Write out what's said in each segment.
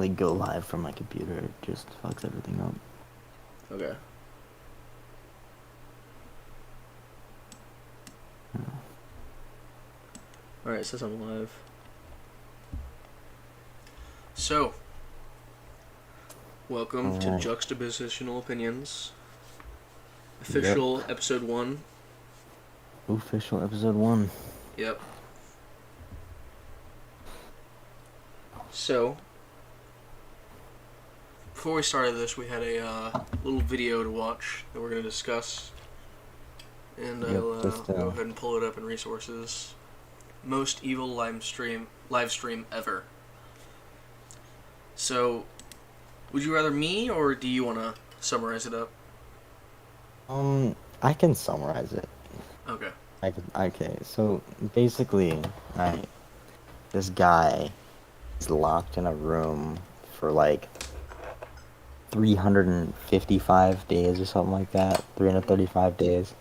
really go live from my computer. It just fucks everything up. Okay. Alright, it says I'm live. So, welcome to Juxtapositional Opinions. Official episode 1. Official episode 1. Yep. So, before we started this, we had a little video to watch that we're going to discuss. And I'll go ahead and pull it up in resources. Most evil live stream ever. So, would you rather me, or do you want to summarize it up? I can summarize it. Okay. Okay, so basically, this guy is locked in a room for like 355 days or something like that. 335 days.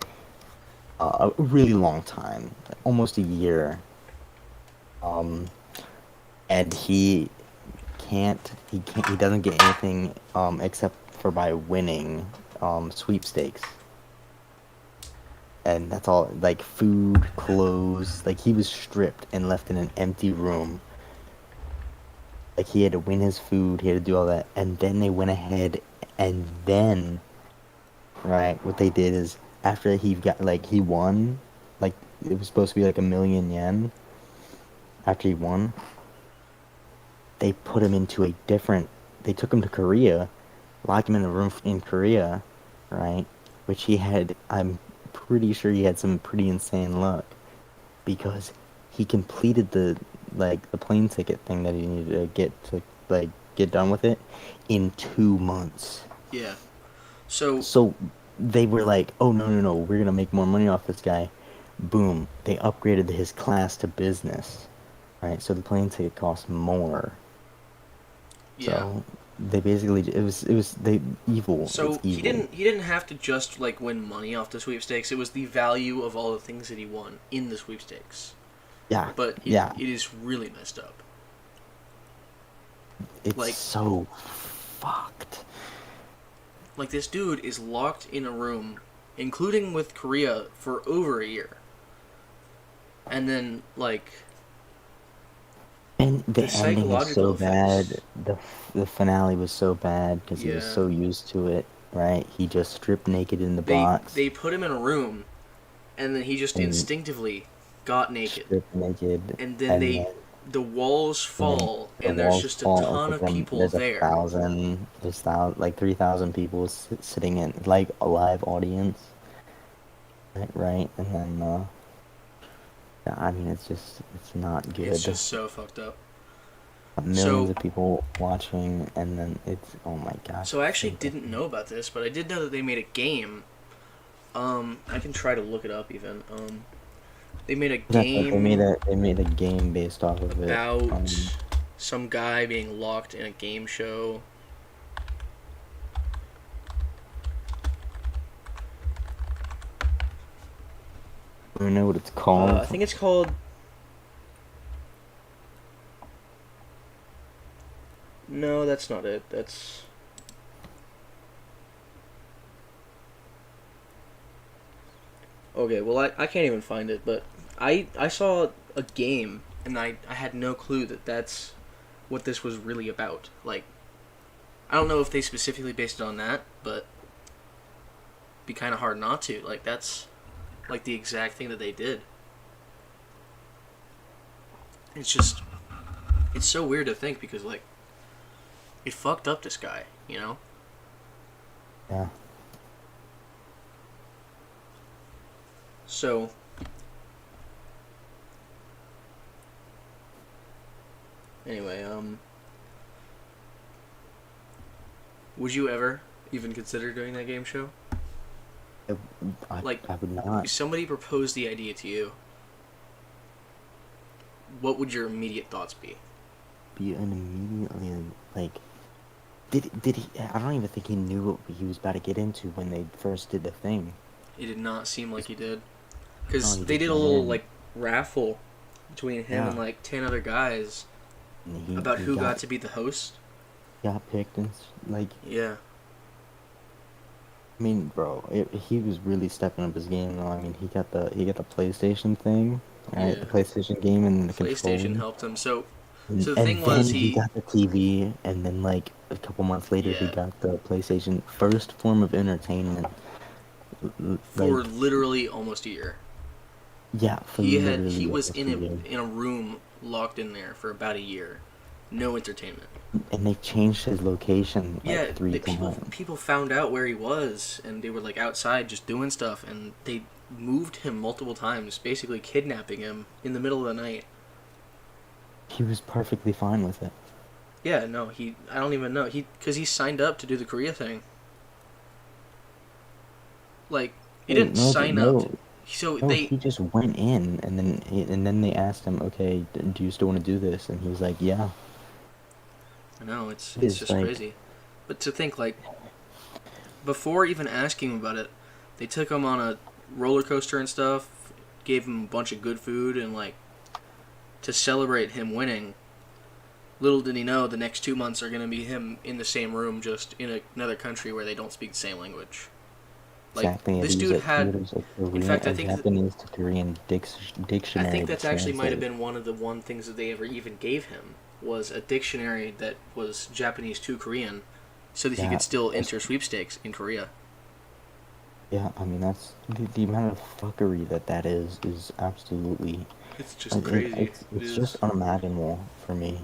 A really long time, almost a year. And he doesn't get anything except for by winning sweepstakes. And that's all, like food, clothes. Like, he was stripped and left in an empty room. Like, he had to win his food, he had to do all that, and then they went ahead, and then, right, what they did is, after he won, like, it was supposed to be like 1,000,000 yen. After he won, they put him into they took him to Korea, locked him in a room in Korea, right, which I'm pretty sure he had some pretty insane luck, because he completed the plane ticket thing that he needed to get done with it in 2 months. Yeah. So they were like, oh, no, we're going to make more money off this guy. Boom. They upgraded his class to business, right? So the plane ticket cost more. Yeah. So they basically, evil. So he didn't have to just win money off the sweepstakes. It was the value of all the things that he won in the sweepstakes. Yeah. But it is really messed up. It's so fucked. Like, this dude is locked in a room, including with Korea, for over a year. And then, and the ending was so bad. The finale was so bad because he was so used to it, right? He just stripped naked in the box. They put him in a room, and then he just instinctivly got naked. Stripped naked. And then the walls fall, and there's just a ton of people there. There's 3,000 people sitting in, like, a live audience. Right? And then, I mean, it's not good. It's just so fucked up. Millions of people watching, and then oh my gosh. So I actually didn't know about this, but I did know that they made a game. I can try to look it up even. They made a game. They made a game based off of it. About some guy being locked in a game show. Do you know what it's called? I think it's called... No, that's not it. That's... Okay, well, I can't even find it, but I saw a game, and I had no clue that that's what this was really about. Like, I don't know if they specifically based it on that, but it'd be kind of hard not to. Like, that's, like, the exact thing that they did. It's just, it's so weird to think, because, like, it fucked up this guy, you know? Yeah. So, anyway, would you ever even consider doing that game show? I would not. If somebody proposed the idea to you, what would your immediate thoughts be? Immediately, like, did he? I don't even think he knew what he was about to get into when they first did the thing. It did not seem like he did. Because they did a little, raffle between him and, 10 other guys about who got to be the host. got picked and like. Yeah, I mean, bro, he was really stepping up his game. Though. I mean, he got the PlayStation thing, right? The yeah. PlayStation game and the PlayStation controller. helped him. So, And, so the and thing was then he he, got the TV, and then like a couple months later, he yeah, got the PlayStation. First form of entertainment, for like literally almost a year. yeah, for He literally was almost in a a year. room locked in there for about a year, no entertainment. And they changed his location like Yeah, three times. people found out where he was, and they were like outside just doing stuff, and they moved him multiple times, basically kidnapping him in the middle of the night. He was perfectly fine with it. Yeah, no, I don't even know because he signed up to do the Korea thing. Like he Wait, didn't no, sign up. no, So no. they, He just went in, and then they asked him, "Okay, do you still want to do this?" And he was like, "Yeah." no, It it's is just like, crazy. But to think like before even asking him about it, they took him on a roller coaster and stuff, gave him a bunch of good food, and like to celebrate him winning. Little did he know the next 2 months are going to be him in the same room, just in another country where they don't speak the same language. Like exactly. this dude It had, was a in Korean, fact, a Japanese to Korean I dictionary think to that's actually might have translate. been one of the one things that they ever even gave him was a dictionary that was Japanese to Korean, so that he Yeah, could still that's, enter sweepstakes in Korea. yeah. I mean, that's the amount of fuckery that is absolutely It's just like crazy. It it's just is. unimaginable for me.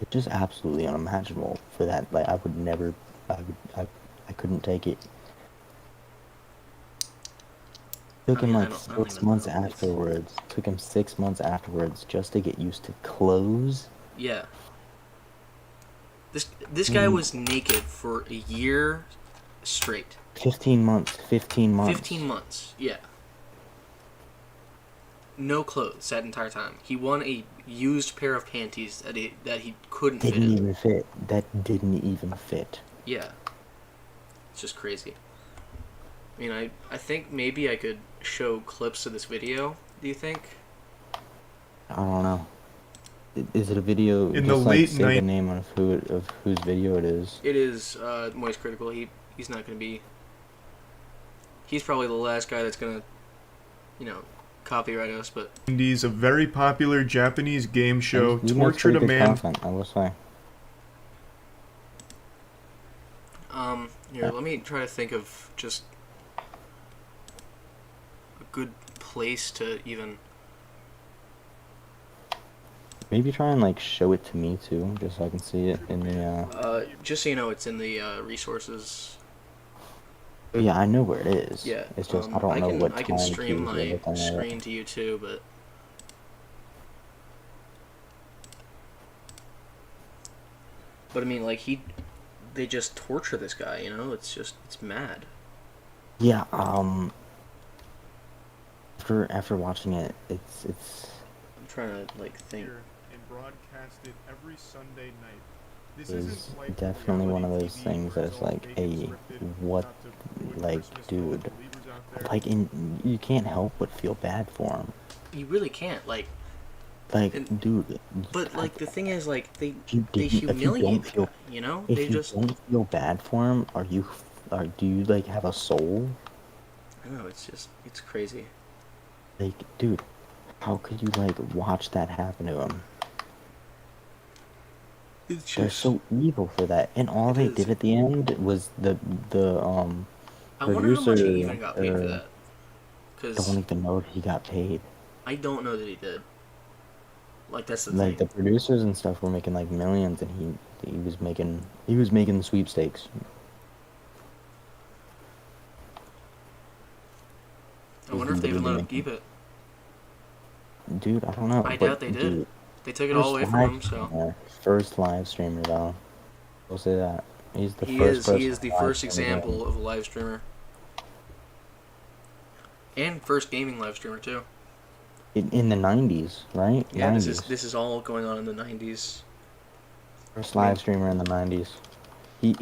It's just absolutely unimaginable for that. Like, I would never, I would, I couldn't take it. Took I him mean, like I don't six even months know. It's afterwards. Took him 6 months afterwards just to get used to clothes. yeah. This I guy mean, was naked for a year straight. 15 months, 15 15 months. months. Yeah. No clothes that entire time. He won a used pair of panties that he couldn't fit Didn't in. even fit. That didn't even fit. Yeah. It's just crazy. I mean, I think maybe I could show clips of this video. Do you think? I don't know. Is it a video? In the Just like late say the 90s, name of whose video it is. It is Moist Critical. He's not going to be. He's probably the last guy that's going to, you know, copyright us. But a very popular Japanese game show He makes tortured pretty a good man. content, I will say. here, let me try to think of just a good place to even. Maybe try and like show it to me too, just so I can see it in the. Just so you know, it's in the resources. Oh, yeah, I know where it is. Yeah, It's just I don't know what I can time stream keys you're my looking at it. screen to you too, but I mean, like they just torture this guy. You know, it's mad. Yeah. After watching it, it's I'm trying to like think. And broadcasted every Sunday night. This is isn't like definitely one of reality those TV things where that's it's all like fake a and scripted, what, not to ruin like, Christmas to all the dude, believers out there. like, and you can't help but feel bad for him. You really can't Like, and dude, but like the thing is like they if you don't humiliate the feel guy. You know, they if you just. don't feel bad for him, do you like have a soul? I don't know. It's crazy. Like, dude, how could you like watch that happen to him? It's They're just. so evil for that, and all It they is. did at the end was the I wonder how much he producer even got paid for that. don't Because even know if he got paid. I don't know that he did. Like that's the Like thing. the producers and stuff were making like millions, and he was making the sweepstakes. I He was wonder if they even literally let him making. keep it. Dude, I don't know, I but doubt they did. dude, They took it all first away from live him. So streamer, first live streamer though. We'll say that he's the he first is. He person is the to live first stream a game. example of a live streamer and first gaming live streamer too. In the '90s, right? Yeah, '90s, this is all going on in the '90s. first I mean, live streamer in the '90s. He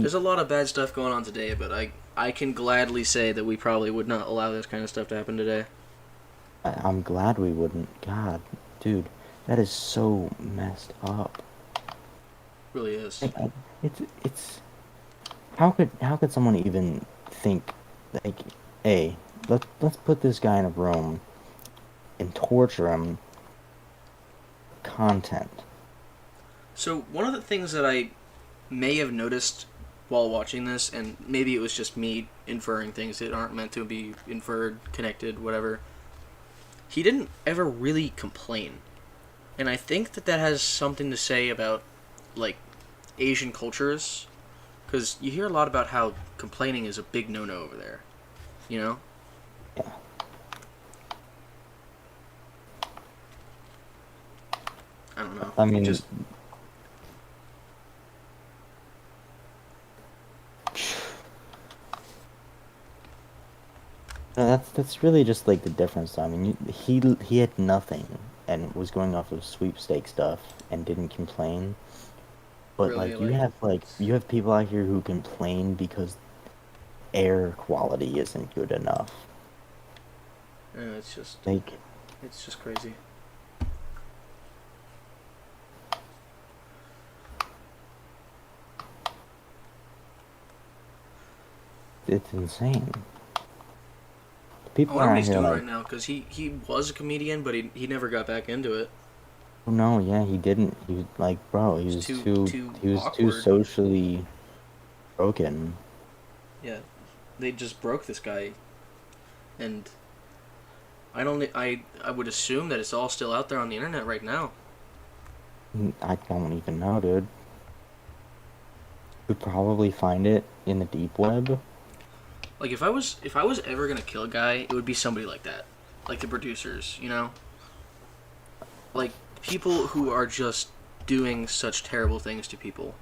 there's a lot of bad stuff going on today, but I can gladly say that we probably would not allow this kind of stuff to happen today. I'm glad we wouldn't. God, dude, that is so messed up. Really is. Like, it's how could someone even think like, hey, let's put this guy in a room and torture him content. So one of the things that I may have noticed while watching this, and maybe it was just me inferring things that aren't meant to be inferred, connected, whatever. He didn't ever really complain, and I think that that has something to say about like Asian cultures, because you hear a lot about how complaining is a big no-no over there. You know? Yeah. I don't know. I It mean, just that's really just like the difference. I mean, he had nothing and was going off of sweepstake stuff and didn't complain. But really like like you have people out here who complain because air quality isn't good enough. it's just Like it's just crazy. it's insane. I People wonder are what out he's here doing like, right now because he was a comedian, but he never got back into it. oh no, yeah, he didn't. He was like, bro, It's too he was too awkward. socially broken. Yeah, they just broke this guy, and I would assume that it's all still out there on the internet right now. I don't even know, dude. Could probably find it in the deep web. Like if I was ever gonna kill a guy, it would be somebody like that, like the producers, you know, like people who are just doing such terrible things to people.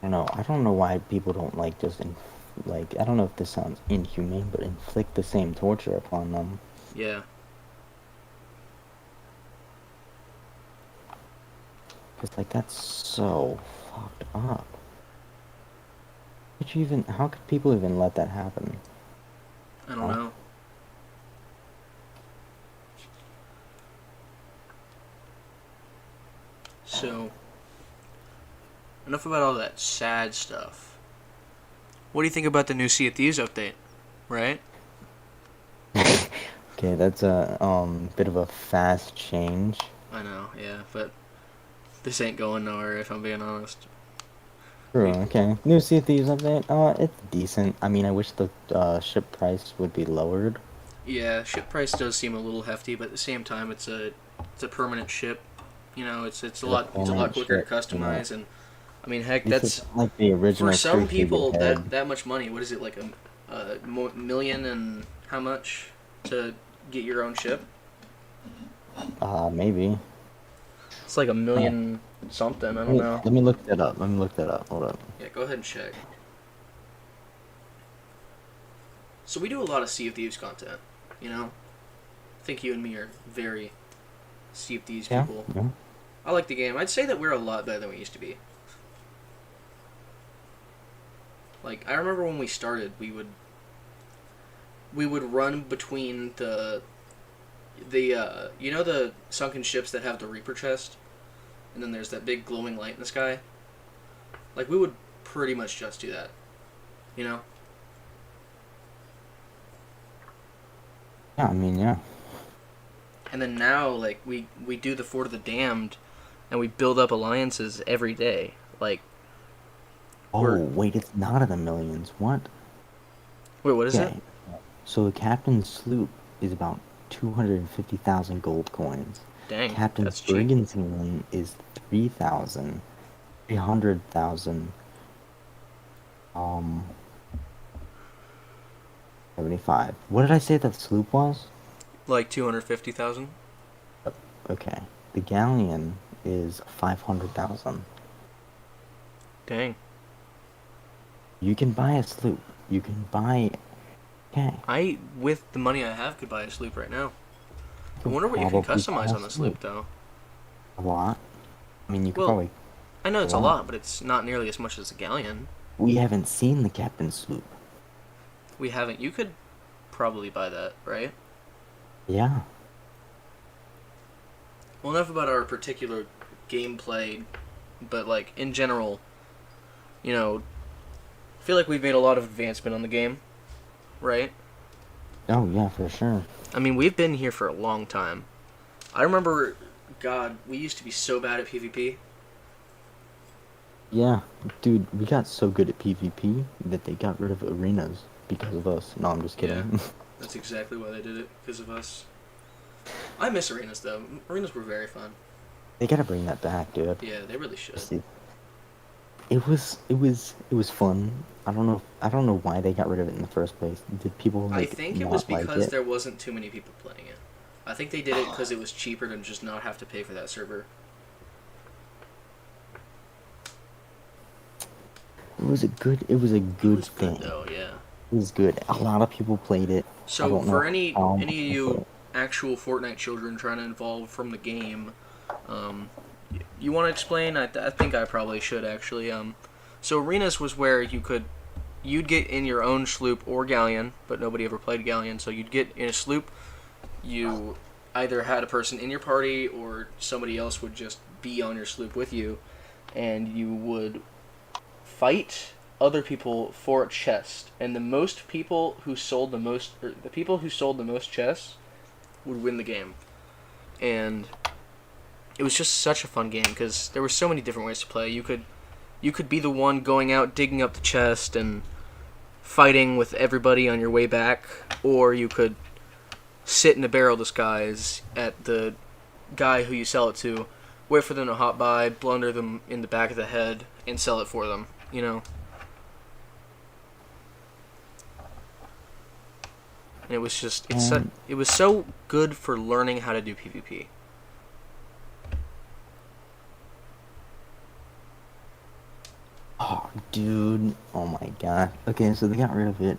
I don't know. I don't know why people don't like like I don't know if this sounds inhumane, but inflict the same torture upon them. Yeah, Cause like that's so fucked up. Could you even? How could people even let that happen? I don't Huh? know. So enough about all that sad stuff. What do you think about the new Sea of Thieves update? Right? Okay, that's a bit of a fast change. I know, yeah, but this ain't going nowhere if I'm being honest. True. We Okay. New Sea of Thieves update. It's decent. I mean, I wish the ship price would be lowered. Yeah, ship price does seem a little hefty, but at the same time, it's a permanent ship. You know, It's a it's a lot permanent quicker to ship. You know, customize, and I mean, heck, this is that's like the for original some crew people figurehead. that much money. What is it like a million and how much to get your own ship? Maybe. It's like a Huh. million something. I don't know. Let me look that up. Let me look that up. Hold up. Yeah, go ahead and check. So we do a lot of Sea of Thieves content. You know, I think you and me are very Sea of Thieves Yeah. people. Yeah. I like the game. I'd say that we're a lot better than we used to be. Like I remember when we started, we would run between the you know the sunken ships that have the Reaper chest, and then there's that big glowing light in the sky. Like we would pretty much just do that, you know. Yeah. I mean, yeah. And then now, like we do the Fort of the Damned, and we build up alliances every day. Like Oh, we're wait, it's not in the millions. What? wait, what is it? Okay. So the captain's sloop is about 250,000 gold coins. Dang, Captain's that's cheap. brigantine is 3,000. 300,000. Um, 75. What did I say that sloop was? Like 250,000. Okay. The galleon is 500,000. Dang. You can buy a sloop. You can buy. Okay. I with the money I have could buy a sloop right now. You I can wonder what you can probably buy customize a on the sloop, sloop. though. A lot. I mean, you could Well, probably. I know A it's a lot. lot, but it's not nearly as much as a galleon. We haven't seen the captain's sloop. We haven't. You could probably buy that, right? Yeah. Well, enough about our particular gameplay, but like in general, you know, I feel like we've made a lot of advancement on the game, right? Oh yeah, for sure. I mean, we've been here for a long time. I remember, God, we used to be so bad at PvP. Yeah, dude, we got so good at PvP that they got rid of arenas because of us. No, I'm just Yeah. kidding. That's exactly why they did it, because of us. I miss arenas, though. Arenas were very fun. They gotta bring that back, dude. Yeah, they really should. See, it was fun. I don't know why they got rid of it in the first place. Did people I like think it was not like because it? there wasn't too many people playing it. I think they did it because it was cheaper to just not have to pay for that server. It was a good It was thing. good, though, yeah. It was good. A lot of people played it. I So, don't for know any how of many you people- actual Fortnite children trying to evolve from the game, um, you want to explain? I think I probably should, actually. So, arenas was where you'd get in your own sloop or galleon, but nobody ever played galleon, so you'd get in a sloop. You either had a person in your party or somebody else would just be on your sloop with you, and you would fight other people for a chest. And the people who sold the most chests would win the game. And it was just such a fun game because there were so many different ways to play. You could be the one going out digging up the chest and fighting with everybody on your way back, or you could sit in a barrel disguise at the guy who you sell it to, wait for them to hop by, blunder them in the back of the head, and sell it for them, you know? And it was just, it was so good for learning how to do PvP. Oh, dude. Oh my god. Okay, so they got rid of it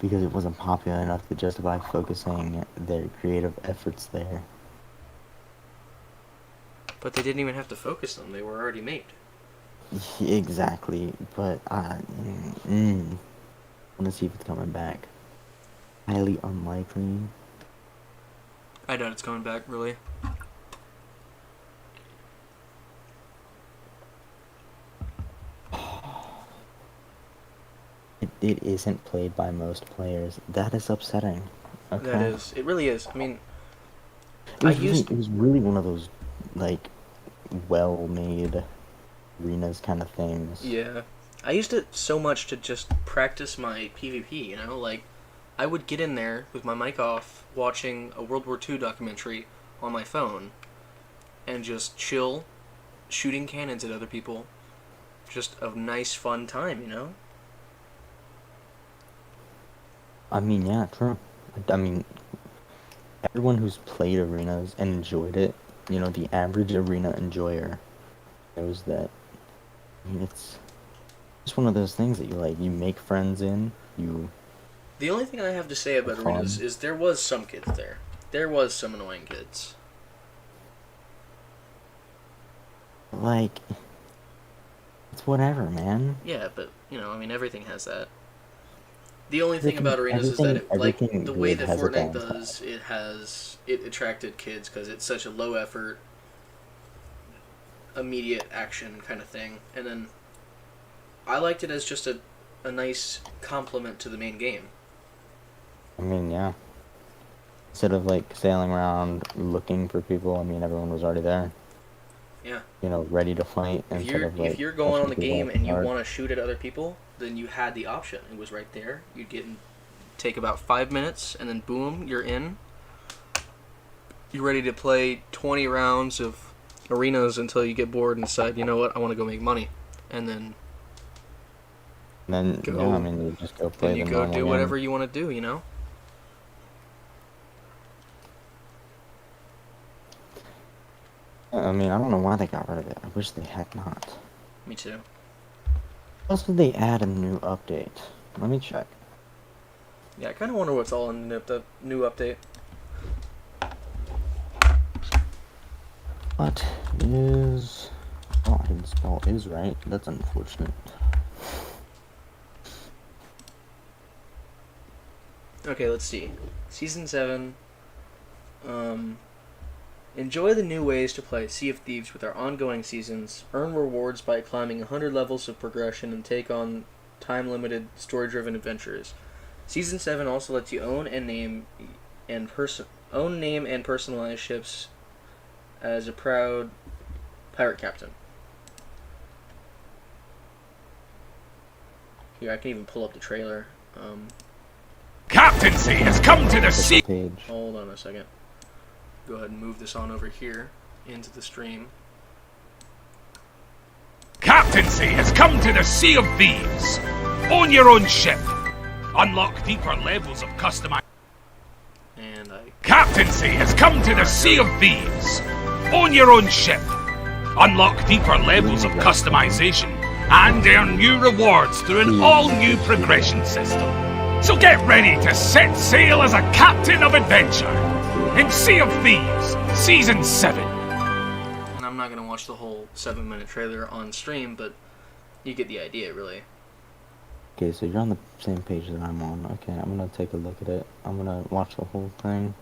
because it wasn't popular enough to justify focusing their creative efforts there. But they didn't even have to focus them, they were already made. Exactly, but I want to see if it's coming back. Highly unlikely. I doubt it's coming back, really. It isn't played by most players. That is upsetting. Okay. That is, it really is. I mean, It was really one of those, like, well-made arenas kind of things. yeah. I used it so much to just practice my PvP, you know? Like, I would get in there with my mic off, watching a World War II documentary on my phone, and just chill, shooting cannons at other people. Just a nice, fun time, you know? I mean, yeah, true. I mean, everyone who's played arenas and enjoyed it, you know, the average arena enjoyer knows that. I mean, it's just one of those things that you make friends in, The only thing I have to say about Fun. arenas is there was some kids there. There was some annoying kids. like, it's whatever, man. Yeah, but, you know, I mean, everything has that. The only thing about arenas is that, everything the way good that has a Fortnite downside. does, it attracted kids because it's such a low effort, immediate action kind of thing. And then I liked it as just a nice complement to the main game. I mean, yeah. Instead of, like, sailing around looking for people, I mean, everyone was already there. Yeah. You know, ready to fight. If instead of, like, if you're going on the pushing people game off and you guard. want to shoot at other people, then you had the option. It was right there. You'd take about 5 minutes, and then boom, you're in. You're ready to play 20 rounds of arenas until you get bored and decide, you know what, I want to go make money, and then Then, go. yeah, I mean, you just go play then you the go normal do game. whatever you want to do. You know. I mean, I don't know why they got rid of it. I wish they had not. Me too. What else did they add in the new update? Let me check. Yeah, I kind of wonder what's all in the new update. What is... Oh, I didn't spell is right. That's unfortunate. Okay, let's see. Season 7. Enjoy the new ways to play Sea of Thieves with our ongoing seasons, earn rewards by climbing 100 levels of progression, and take on time-limited, story-driven adventures. Season 7 also lets you own name and personalize ships as a proud pirate captain. Here, I can even pull up the trailer. Captaincy has come to the sea. Page. Hold on a second. Go ahead and move this on over here into the stream. Captaincy has come to the Sea of Thieves. Own your own ship. Unlock deeper levels of customization. And Captaincy has come to the Sea of Thieves. Own your own ship. Unlock deeper levels of customization and earn new rewards through an all-new progression system. So get ready to set sail as a captain of adventure in Sea of Thieves, Season 7. And I'm not going to watch the whole 7-minute trailer on stream, but you get the idea, really. Okay, so you're on the same page that I'm on. Okay, I'm gonna take a look at it. I'm gonna watch the whole thing.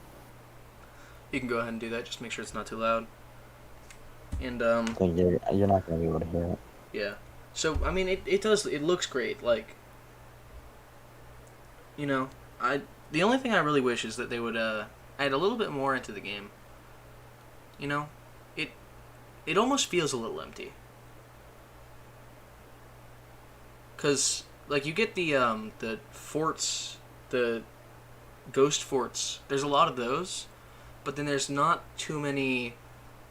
You can go ahead and do that, just make sure it's not too loud. And, So you're not gonna be able to hear it. yeah. So, I mean, it looks great, like, you know, the only thing I really wish is that they would, add a little bit more into the game. You know, it almost feels a little empty. 'Cause, like, you get the forts, the ghost forts, there's a lot of those, but then there's not too many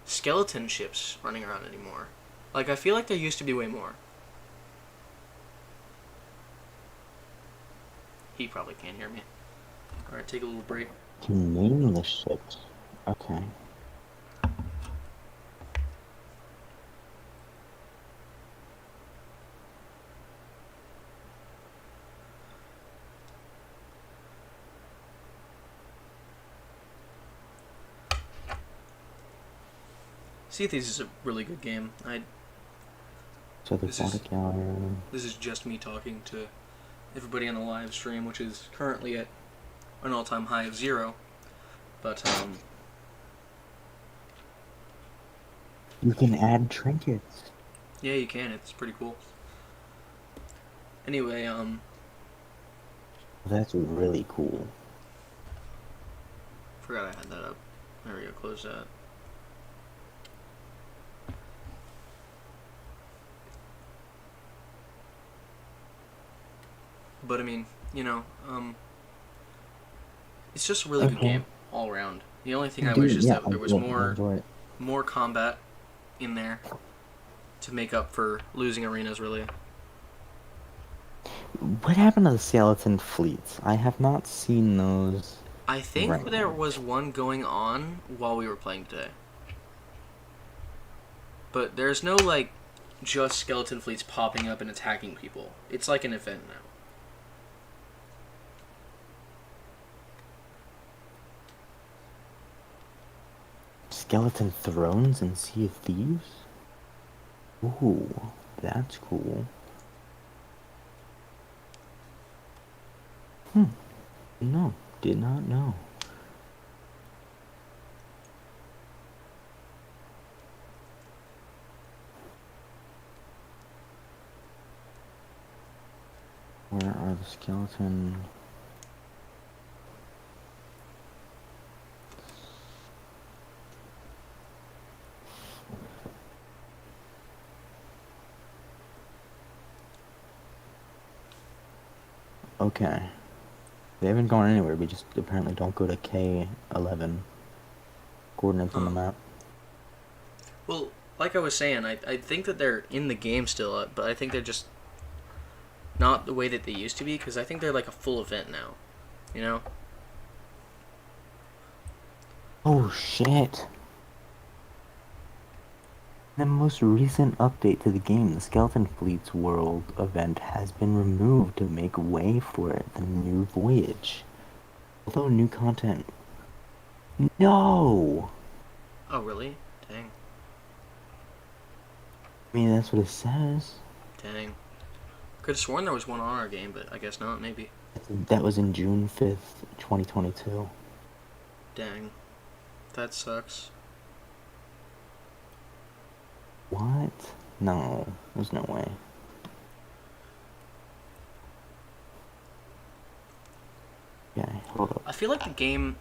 skeleton ships running around anymore. Like, I feel like there used to be way more. He probably can't hear me. Alright, take a little break. To name the ships. Okay. Sea of Thieves is a really good game. So the This is- product gallery. This is just me talking to everybody on the live stream, which is currently at an all-time high of 0. But, You can add trinkets. yeah, you can. It's pretty cool. Anyway, That's really cool. forgot I had that up. There we go, close that. But, I mean, you know, it's just a really good Okay. game all around. The only thing I Dude, wish is yeah, that there was I more enjoy it. more combat in there to make up for losing arenas, really. What happened to the skeleton fleets? I have not seen those. I think Right. there was one going on while we were playing today. But there's no, like, just skeleton fleets popping up and attacking people. It's like an event now. Skeleton thrones in Sea of Thieves? Ooh, that's cool. No, did not know. Where are the skeleton? Okay. They haven't gone anywhere, we just apparently don't go to K11 coordinates on the map. Well, like I was saying, I think that they're in the game still, but I think they're just not the way that they used to be, because I think they're like a full event now. You know? Oh shit. The most recent update to the game, the Skeleton Fleets World event has been removed to make way for the new voyage. Although new content. No! Oh, really? Dang. I mean, that's what it says. Dang. Could have sworn there was one on our game, but I guess not, maybe. That was in June 5th, 2022. Dang. That sucks. What? No, there's no way. Yeah, hold up. I feel like the game,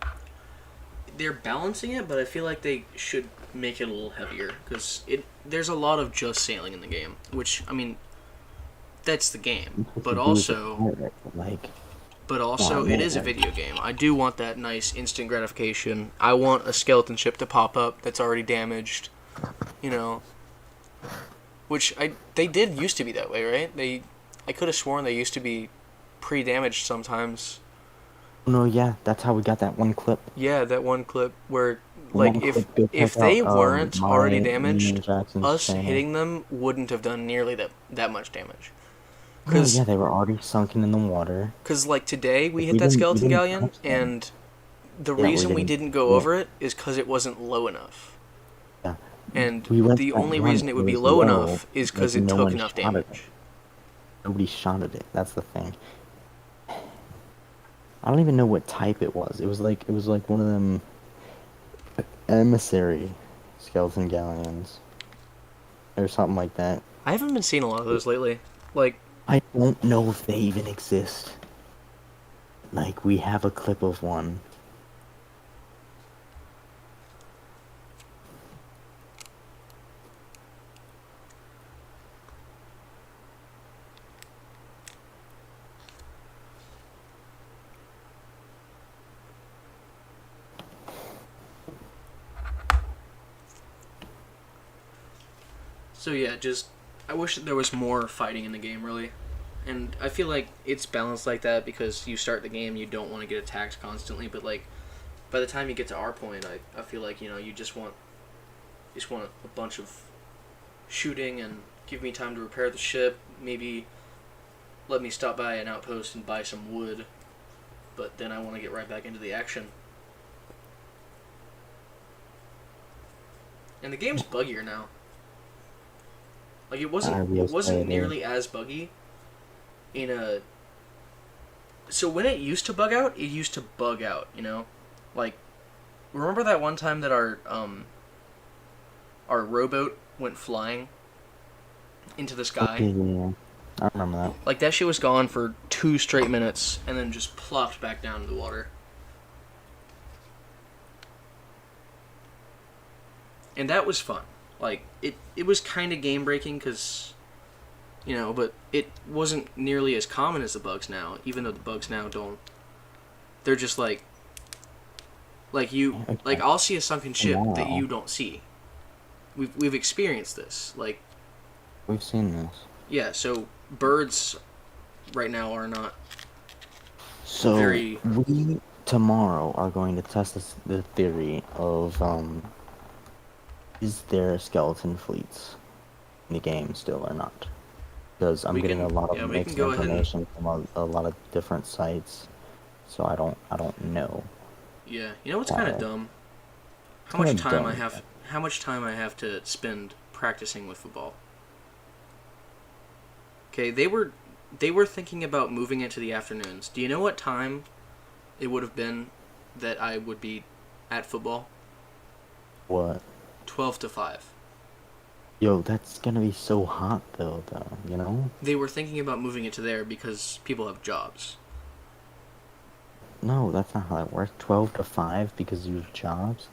they're balancing it, but I feel like they should make it a little heavier because there's a lot of just sailing in the game, which I mean, that's the game. But also, like, it is a video game. I do want that nice instant gratification. I want a skeleton ship to pop up that's already damaged, you know. Which they did used to be that way, right? I could have sworn they used to be pre-damaged sometimes. no, yeah, that's how we got that one clip. Yeah, that one clip where, like, One if clip, go if check they out, weren't already damaged, Jackson's us channel. hitting them wouldn't have done nearly that much damage. Oh, yeah, they were already sunken in the water. Because, like, today we Like, hit we that didn't- skeleton we didn't galleon, touch them. and the Yeah, we reason we didn't- didn't go yeah. over it is because it wasn't low enough. Yeah. And We went the that only one, reason it would be was low low, enough is because like, it no took one enough shot at it. damage. Nobody shot at it. That's the thing. I don't even know what type it was. It was like one of them emissary skeleton galleons or something like that. I haven't been seeing a lot of those lately. Like, I don't know if they even exist. Like, we have a clip of one. so yeah, I wish there was more fighting in the game, really. And I feel like it's balanced like that because you start the game, you don't want to get attacked constantly, but like by the time you get to our point, I feel like, you know, you just want a bunch of shooting and give me time to repair the ship, maybe let me stop by an outpost and buy some wood, but then I want to get right back into the action. And the game's buggier now. Like, it wasn't nearly as buggy in a... So when it used to bug out, you know? Like, remember that one time that our rowboat went flying into the sky? Yeah, I remember that. Like, that shit was gone for 2 straight minutes and then just plopped back down into the water. And that was fun. Like, it was kind of game-breaking because, you know, but it wasn't nearly as common as the bugs now, even though the bugs now don't... They're just like you... Like, I'll see a sunken ship that you don't see. We've experienced this. Like... We've seen this. Yeah, so birds right now are not So, very... we tomorrow are going to test the theory of, is there skeleton fleets in the game still or not? Because I'm getting a lot of mixed information from a lot of different sites, so I don't know. Yeah, you know what's kind of dumb? How much time I have to spend practicing with football. Okay, they were thinking about moving it to the afternoons. Do you know what time it would have been that I would be at football? What? 12 to 5. Yo, that's gonna be so hot though, you know? They were thinking about moving it to there because people have jobs. No, that's not how that works. 12 to 5 because you have jobs.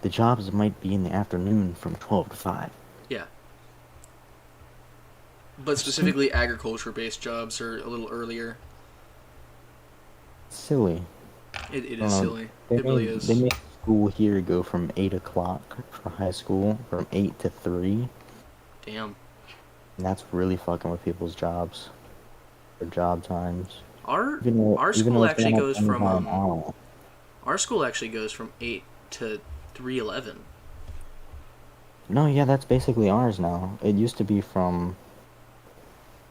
The jobs might be in the afternoon from 12 to 5. Yeah. But specifically agriculture-based jobs are a little earlier. Silly. It is silly. They It really is. They make school here go from 8 o'clock for high school, from 8 to 3. Damn. And that's really fucking with people's jobs. Their job times. Our Even school though it's actually not goes any from time out. our school actually goes from 8 to 3:11. No, yeah, that's basically ours now. It used to be from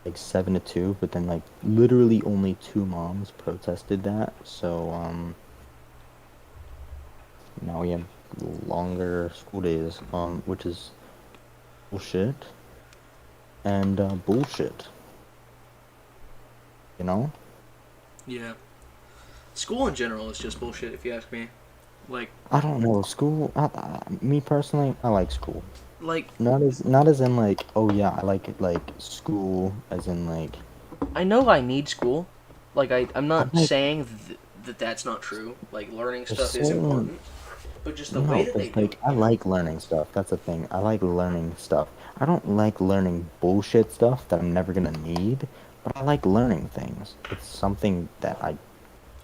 like 7 to 2, but then like literally only 2 moms protested that, so now we have longer school days, which is bullshit. And bullshit. You know? Yeah. School in general is just bullshit if you ask me. Like, I don't know, school, me personally, I like school. Like, not as in like, oh yeah, I like school, as in like, I know I need school. Like, I'm I not like saying that that's not true. Like, learning there's stuff is certain important. But just the way no, that they because do like it, I like learning stuff. That's the thing. I like learning stuff. I don't like learning bullshit stuff that I'm never gonna need, but I like learning things. It's something that I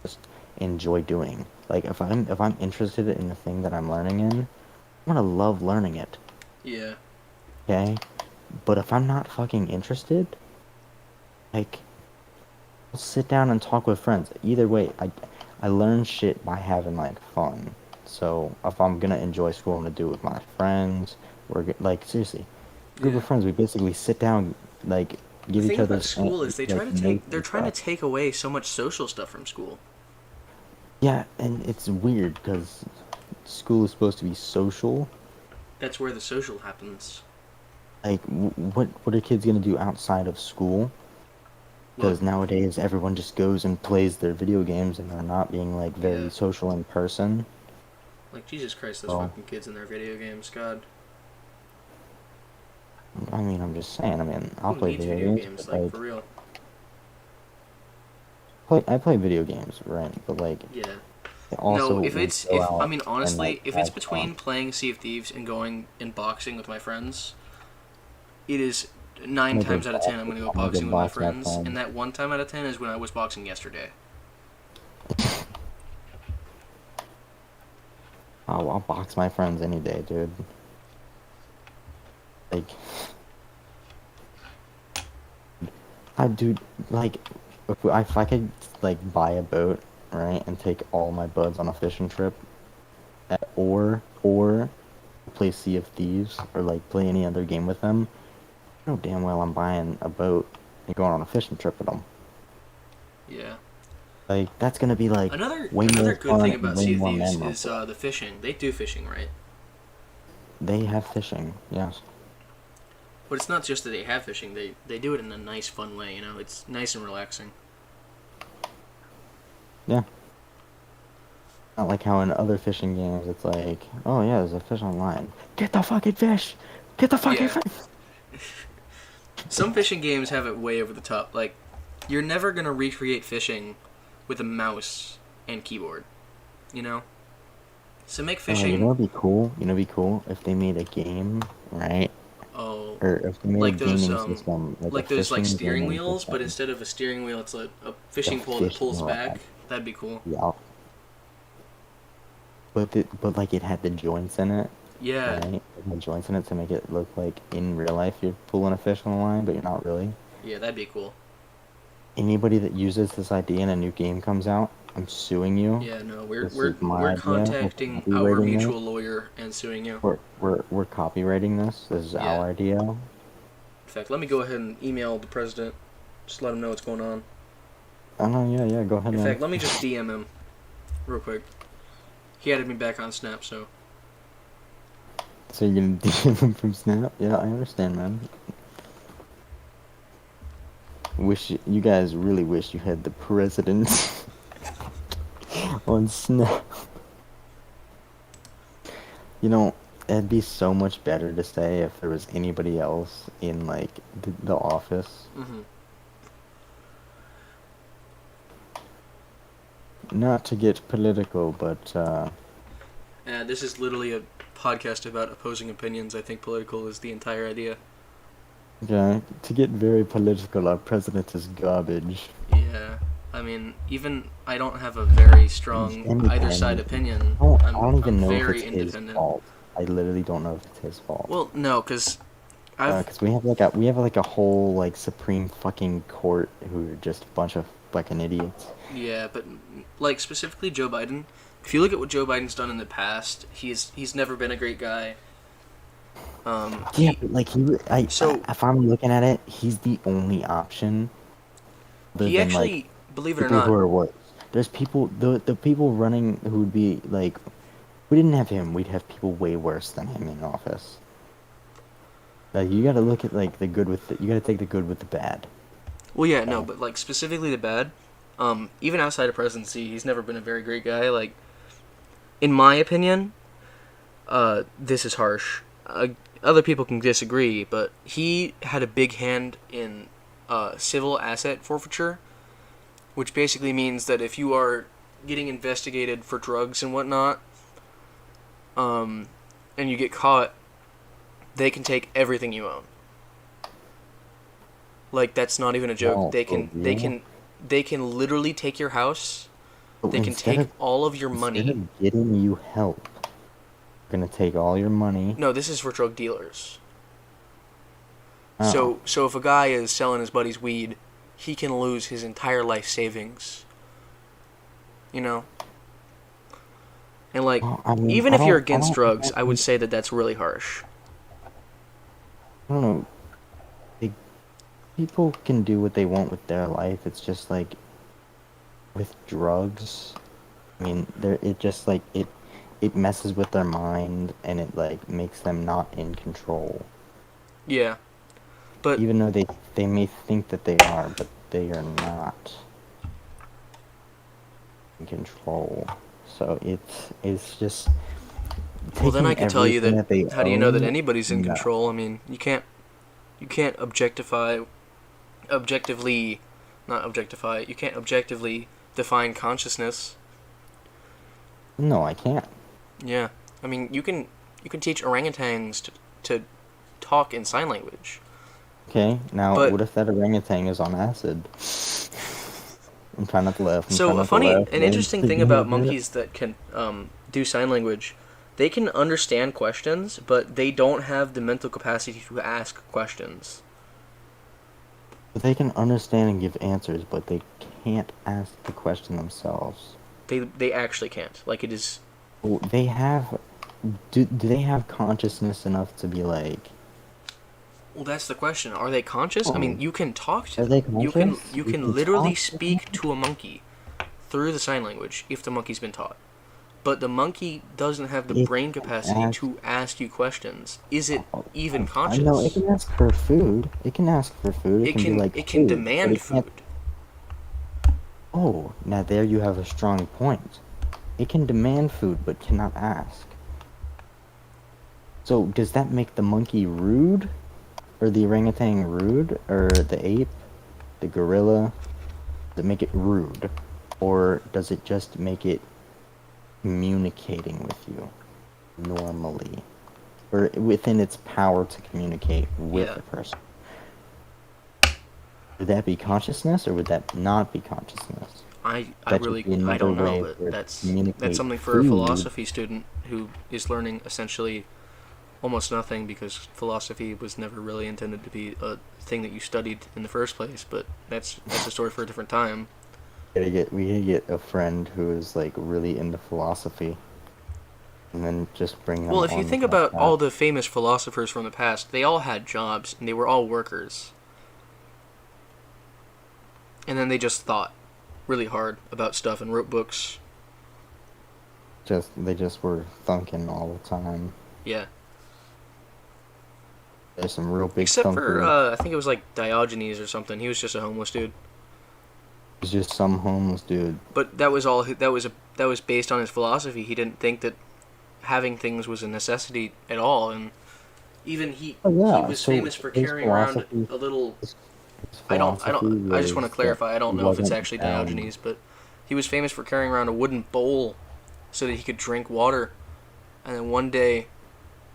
just enjoy doing. Like if I'm interested in the thing that I'm learning in, I'm gonna love learning it. Yeah. Okay? But if I'm not fucking interested, like I'll sit down and talk with friends. Either way, I learn shit by having like fun. So if I'm gonna enjoy school, I'm gonna do it with my friends. Like seriously, group Yeah. of friends. We basically sit down, like The give each thing about other's school is like notes they're and trying to stuff. take away so much social stuff from school. Yeah, and it's weird because school is supposed to be social. That's where the social happens. Like, what are kids gonna do outside of school? Look, Because nowadays everyone just goes and plays their video games and they're not being like yeah. very social in person. Like, Jesus Christ, those So fucking kids in their video games, God. I mean, I'm just saying. I mean, I'll Who play needs video video games, games? but Like, like, for real. I play video games, right? But like, Yeah. I No, also if will it's, go if, I out mean, and honestly, like if it's have fun. between playing Sea of Thieves and going and boxing with my friends, it is I'm nine gonna go times out of box. 10 I'm going to go I'm gonna go boxing with my box my friends, and friends. that one time out of 10 is when I was boxing yesterday. I'll box my friends any day, dude. Like, dude, like, if I could like buy a boat, right, and take all my buds on a fishing trip, or play Sea of Thieves or like play any other game with them, I know damn well I'm buying a boat and going on a fishing trip with them. Yeah. Like that's gonna be like way Another more good fun thing and about way Sea of more Thieves is memorable. the fishing. They do fishing, right? They have fishing, yes. But it's not just that they have fishing. They do it in a nice, fun way. You know, it's nice and relaxing. Yeah. Not like how in other fishing games it's like, oh yeah, there's a fish online. Get the fucking fish! Get the fucking Yeah. fish! Some fishing games have it way over the top. Like, you're never gonna recreate fishing with a mouse and keyboard. You know. So make Oh, you fishing. know what'd be cool? You know what'd be cool if they made a game, right? Oh, Or if they made a like those gaming system, like a like fishing steering gaming wheels, but system. instead of a steering wheel, it's a The fishing pole that fishing pulls rod. back. That'd be cool. Yeah. But like it had the joints in it, Yeah, right? It had joints in it to make it look like in real life you're pulling a fish on the line, but you're not really. yeah, that'd be cool. Anybody that uses this idea and a new game comes out, I'm suing you. Yeah, no, This is my we're idea. We're contacting our copywriting this. mutual lawyer and suing you. We're copywriting this. This is Yeah. our idea. In fact, let me go ahead and email the president. Just let him know what's going on. Oh no, yeah, go ahead, In man. fact, let me just DM him real quick. He added me back on Snap, so So you're gonna DM him from Snap? Yeah, I understand, man. You guys really wish you had the president on Snap. You know, it'd be so much better to say if there was anybody else in like the office. mhm. Not to get political, but This is literally a podcast about opposing opinions. I think political is the entire idea. yeah, to get very political, our president is garbage. Yeah. I mean, even I don't have a very He's strong either side independent. opinion. I don't even I'm know if very it's his independent. fault. I literally don't know if it's his fault. Well, no, because I've Because we have like a whole like Supreme fucking court who are just a bunch of fucking idiots. yeah, but like specifically Joe Biden. If you look at what Joe Biden's done in the past, he's never been a great guy. Yeah, but like So- if I'm looking at it, he's the only option. Other He than, actually, like, believe it or people who not, are worse. There's people, the people running who would be like, if we didn't have him, we'd have people way worse than him in office. Like you gotta look at like the good with you gotta take the good with the bad. well, yeah, no, but like specifically the bad. Even outside of presidency, he's never been a very great guy. Like, in my opinion, this is harsh. other people can disagree, but he had a big hand in civil asset forfeiture, which basically means that if you are getting investigated for drugs and whatnot, and you get caught, they can take everything you own. Like, that's not even a joke. No, They for can real? they can literally take your house. So They can take all of your instead money. of getting you help, they're gonna take all your money. No, this is for drug dealers. Oh. So if a guy is selling his buddy's weed, he can lose his entire life savings. You know? And like, Well, I mean, even I if you're don't- I against don't drugs, I would imagine- say that that's really harsh. I don't know. People can do what they want with their life. It's just like with drugs. I mean, it just like it messes with their mind and it like makes them not in control. Yeah. But Even though they may think that they are, but they are not in control. So it's just well, then I taking could tell you everything that. they How do you know that own. anybody's in No. control? I mean, you can't objectively, not objectify. You can't objectively define consciousness. No, I can't. Yeah. I mean, you can teach orangutans to talk in sign language. Okay, now But- what if that orangutan is on acid? I'm trying not to laugh. I'm trying So not a to funny, laugh. an interesting thing about monkeys that can do sign language, they can understand questions, but they don't have the mental capacity to ask questions. They can understand and give answers, but they can't ask the question themselves. They actually can't. Like, it is. Well, they have. Do they have consciousness enough to be like? Well, that's the question. Are they conscious? I mean, you can talk to Are they them. You conscious? can You can literally talk to speak to a monkey through the sign language if the monkey's been taught. But the monkey doesn't have the It brain can capacity ask- to ask you questions. Is it even I conscious? know it can ask for food. It can ask for food. It, can be like it can food, but demand it can't- food. Oh, now there you have a strong point. It can demand food, but cannot ask. So does that make the monkey rude? Or the orangutan rude? Or the ape? The gorilla? Does it make it rude? Or does it just make it communicating with you normally? Or within its power to communicate with Yeah. a person? Would that be consciousness or would that not be consciousness? I That really should be I another don't know, way but for it to that's communicate something for a food. philosophy student who is learning essentially almost nothing because philosophy was never really intended to be a thing that you studied in the first place. But that's a story for a different time. We gotta get a friend who is like really into philosophy, and then just bring them. Well, if you on think the about podcast. all the famous philosophers from the past, they all had jobs and they were all workers. And then they just thought really hard about stuff and wrote books. they just were thunking all the time. Yeah. There's some real big Except for, thunkers. I think it was like Diogenes or something. He was just a homeless dude. It's just some homeless dude. But that was all. That was based on his philosophy. He didn't think that having things was a necessity at all, and even he Oh, yeah, he was so famous for his carrying around philosophy- a little. His I philosophy just want to was clarify. that I don't he know if it's wasn't actually bound- Diogenes, but he was famous for carrying around a wooden bowl so that he could drink water. And then one day,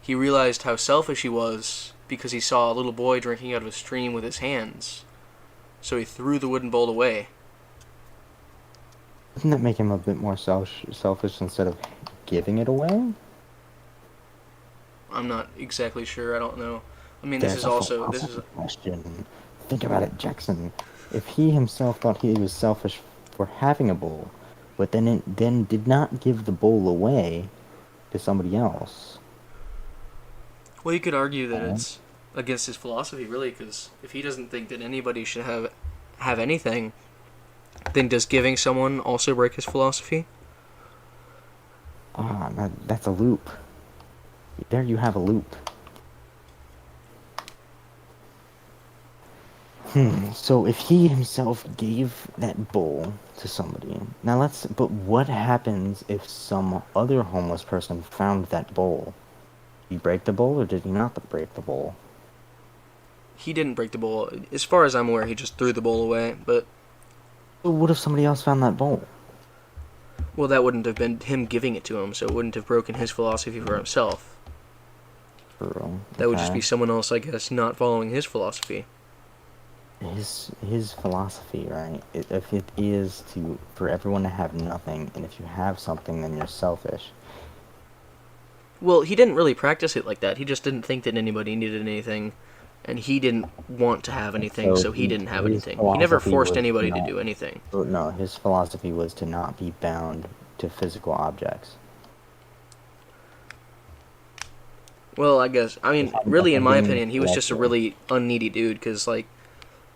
he realized how selfish he was because he saw a little boy drinking out of a stream with his hands. So he threw the wooden bowl away. Doesn't that make him a bit more selfish instead of giving it away? I'm not exactly sure. I don't know. I mean, this That's is a also this is philosophy question. Think about it, Jackson. If he himself thought he was selfish for having a bowl, but then did not give the bowl away to somebody else. well, you could argue that Uh-huh. it's against his philosophy, really, because if he doesn't think that anybody should have anything, then does giving someone also break his philosophy? That's a loop. There you have a loop. So if he himself gave that bowl to somebody, but what happens if some other homeless person found that bowl he break the bowl or did he not break the bowl? He didn't break the bowl. As far as I'm aware, he just threw the bowl away. But But what if somebody else found that bowl? well, that wouldn't have been him giving it to him, so it wouldn't have broken his philosophy for himself. True. That would just Okay. be someone else, I guess, not following his philosophy. His philosophy, right? If it is for everyone to have nothing, and if you have something, then you're selfish. Well, he didn't really practice it like that. He just didn't think that anybody needed anything, and he didn't want to have anything, so he didn't have his anything. He never philosophy forced was anybody to not- do anything. Well, no, his philosophy was to not be bound to physical objects. Well, I guess. I mean, really, in my opinion, he was just a intellectual. really unneedy dude, because, like,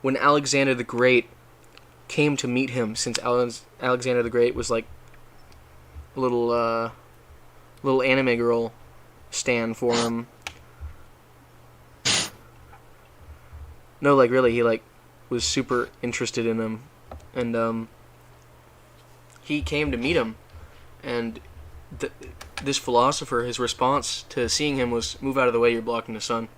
when Alexander the Great came to meet him, since Alexander the Great was, like, a little anime girl stand for him. No, like, really, he, like, was super interested in him, and, he came to meet him, and this philosopher, his response to seeing him was, "Move out of the way, you're blocking the sun."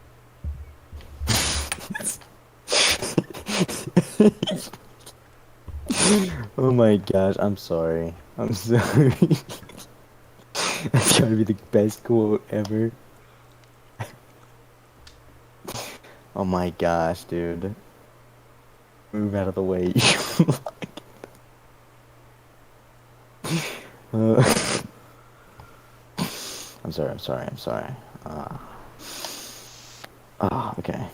Oh my gosh, I'm sorry. I'm sorry. That's gotta be the best quote ever. Oh my gosh, dude. Move out of the way. I'm sorry. Okay.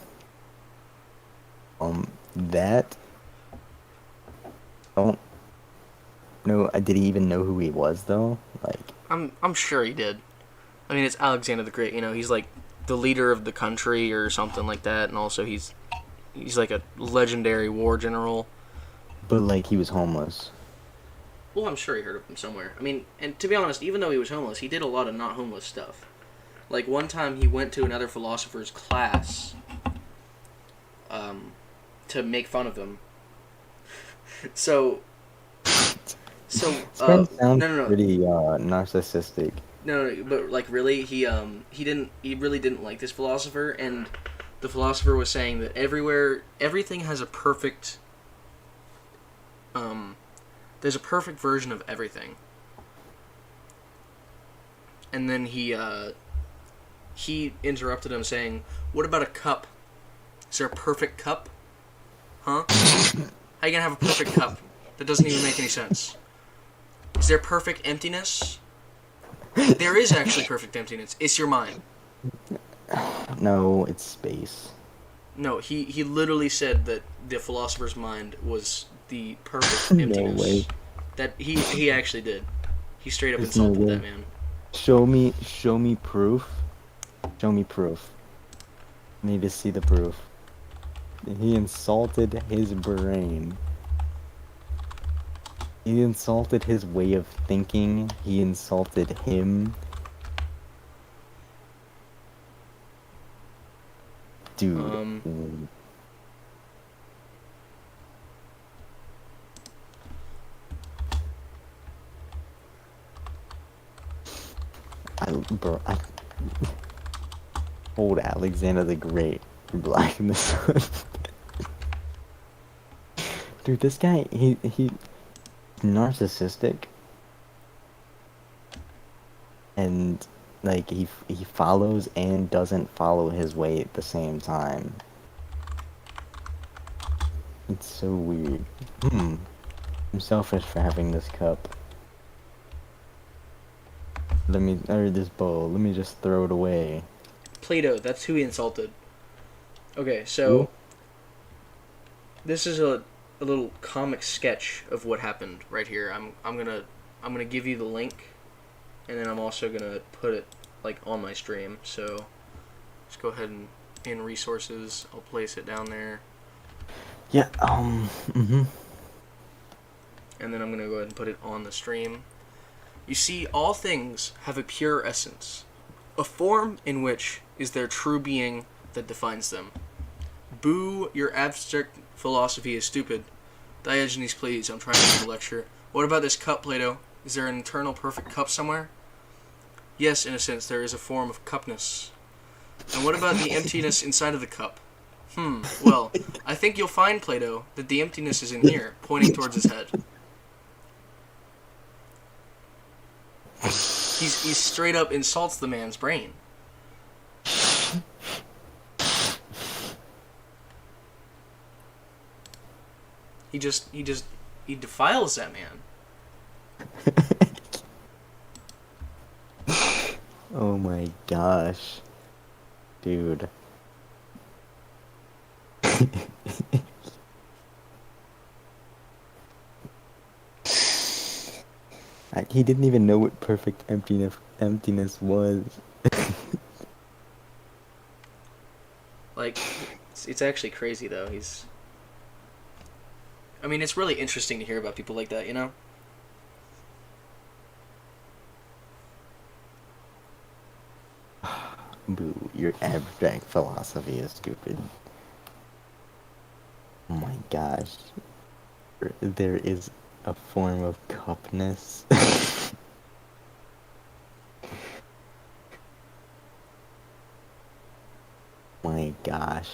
That... Don't know. Did he even know who he was though? Like, I'm sure he did. I mean, it's Alexander the Great. You know, he's like the leader of the country or something like that, and also he's like a legendary war general. but like he was homeless. Well, I'm sure he heard of him somewhere. I mean, and to be honest, even though he was homeless, he did a lot of not homeless stuff. Like one time, he went to another philosopher's class, to make fun of him. So, Sounds no. pretty narcissistic. No, but like really, he really didn't like this philosopher, and the philosopher was saying that everything has a perfect, there's a perfect version of everything. And then he interrupted him saying, "What about a cup? Is there a perfect cup? Huh? How you gonna have a perfect cup? That doesn't even make any sense. Is there perfect emptiness? There is actually perfect emptiness. It's your mind." No, it's space. No, he literally said that the philosopher's mind was the perfect No emptiness. way. That he actually did. He straight up There's no insulted way. that man. Show me proof. Show me proof. I need to see the proof. He insulted his brain. He insulted his way of thinking. He insulted him. Dude. Bro, old Alexander the Great, Black in the Sun. Dude, this guy, he narcissistic, and like he follows and doesn't follow his way at the same time. It's so weird. I'm selfish for having this cup. Or this bowl. Let me just throw it away. Plato, that's who he insulted. Okay, so Who? this is a little comic sketch of what happened right here. I'm gonna give you the link, and then I'm also gonna put it like on my stream. So just go ahead and in resources, I'll place it down there, Yeah. and then I'm gonna go ahead and put it on the stream. You see, all things have a pure essence, a form in which is their true being that defines them. Boo, your abstract philosophy is stupid. Diogenes, please, I'm trying to give a lecture. What about this cup, Plato? Is there an eternal perfect cup somewhere? Yes, in a sense, there is a form of cupness, And what about the emptiness inside of the cup? Well, I think you'll find, Plato, that the emptiness is in here, pointing towards his head. He straight up insults the man's brain. He defiles that man. Oh my gosh. Dude. He didn't even know what perfect emptiness was. Like, it's actually crazy, though. I mean, it's really interesting to hear about people like that, you know? Boo, your abstract philosophy is stupid. Oh my gosh. There is a form of cupness. My gosh.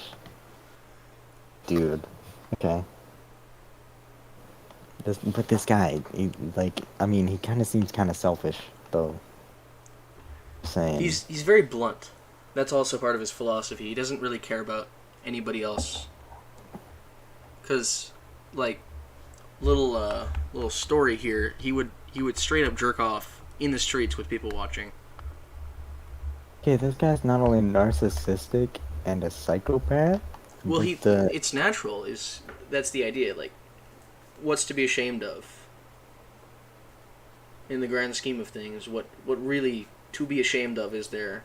Dude. Okay. But this guy, I mean, he kind of seems kind of selfish, though. Saying. He's very blunt. That's also part of his philosophy. He doesn't really care about anybody else. Cause, like, little story here. He would straight up jerk off in the streets with people watching. Okay, this guy's not only narcissistic and a psychopath. Well, it's natural. That's the idea. Like, what's to be ashamed of? In the grand scheme of things, what really to be ashamed of is there?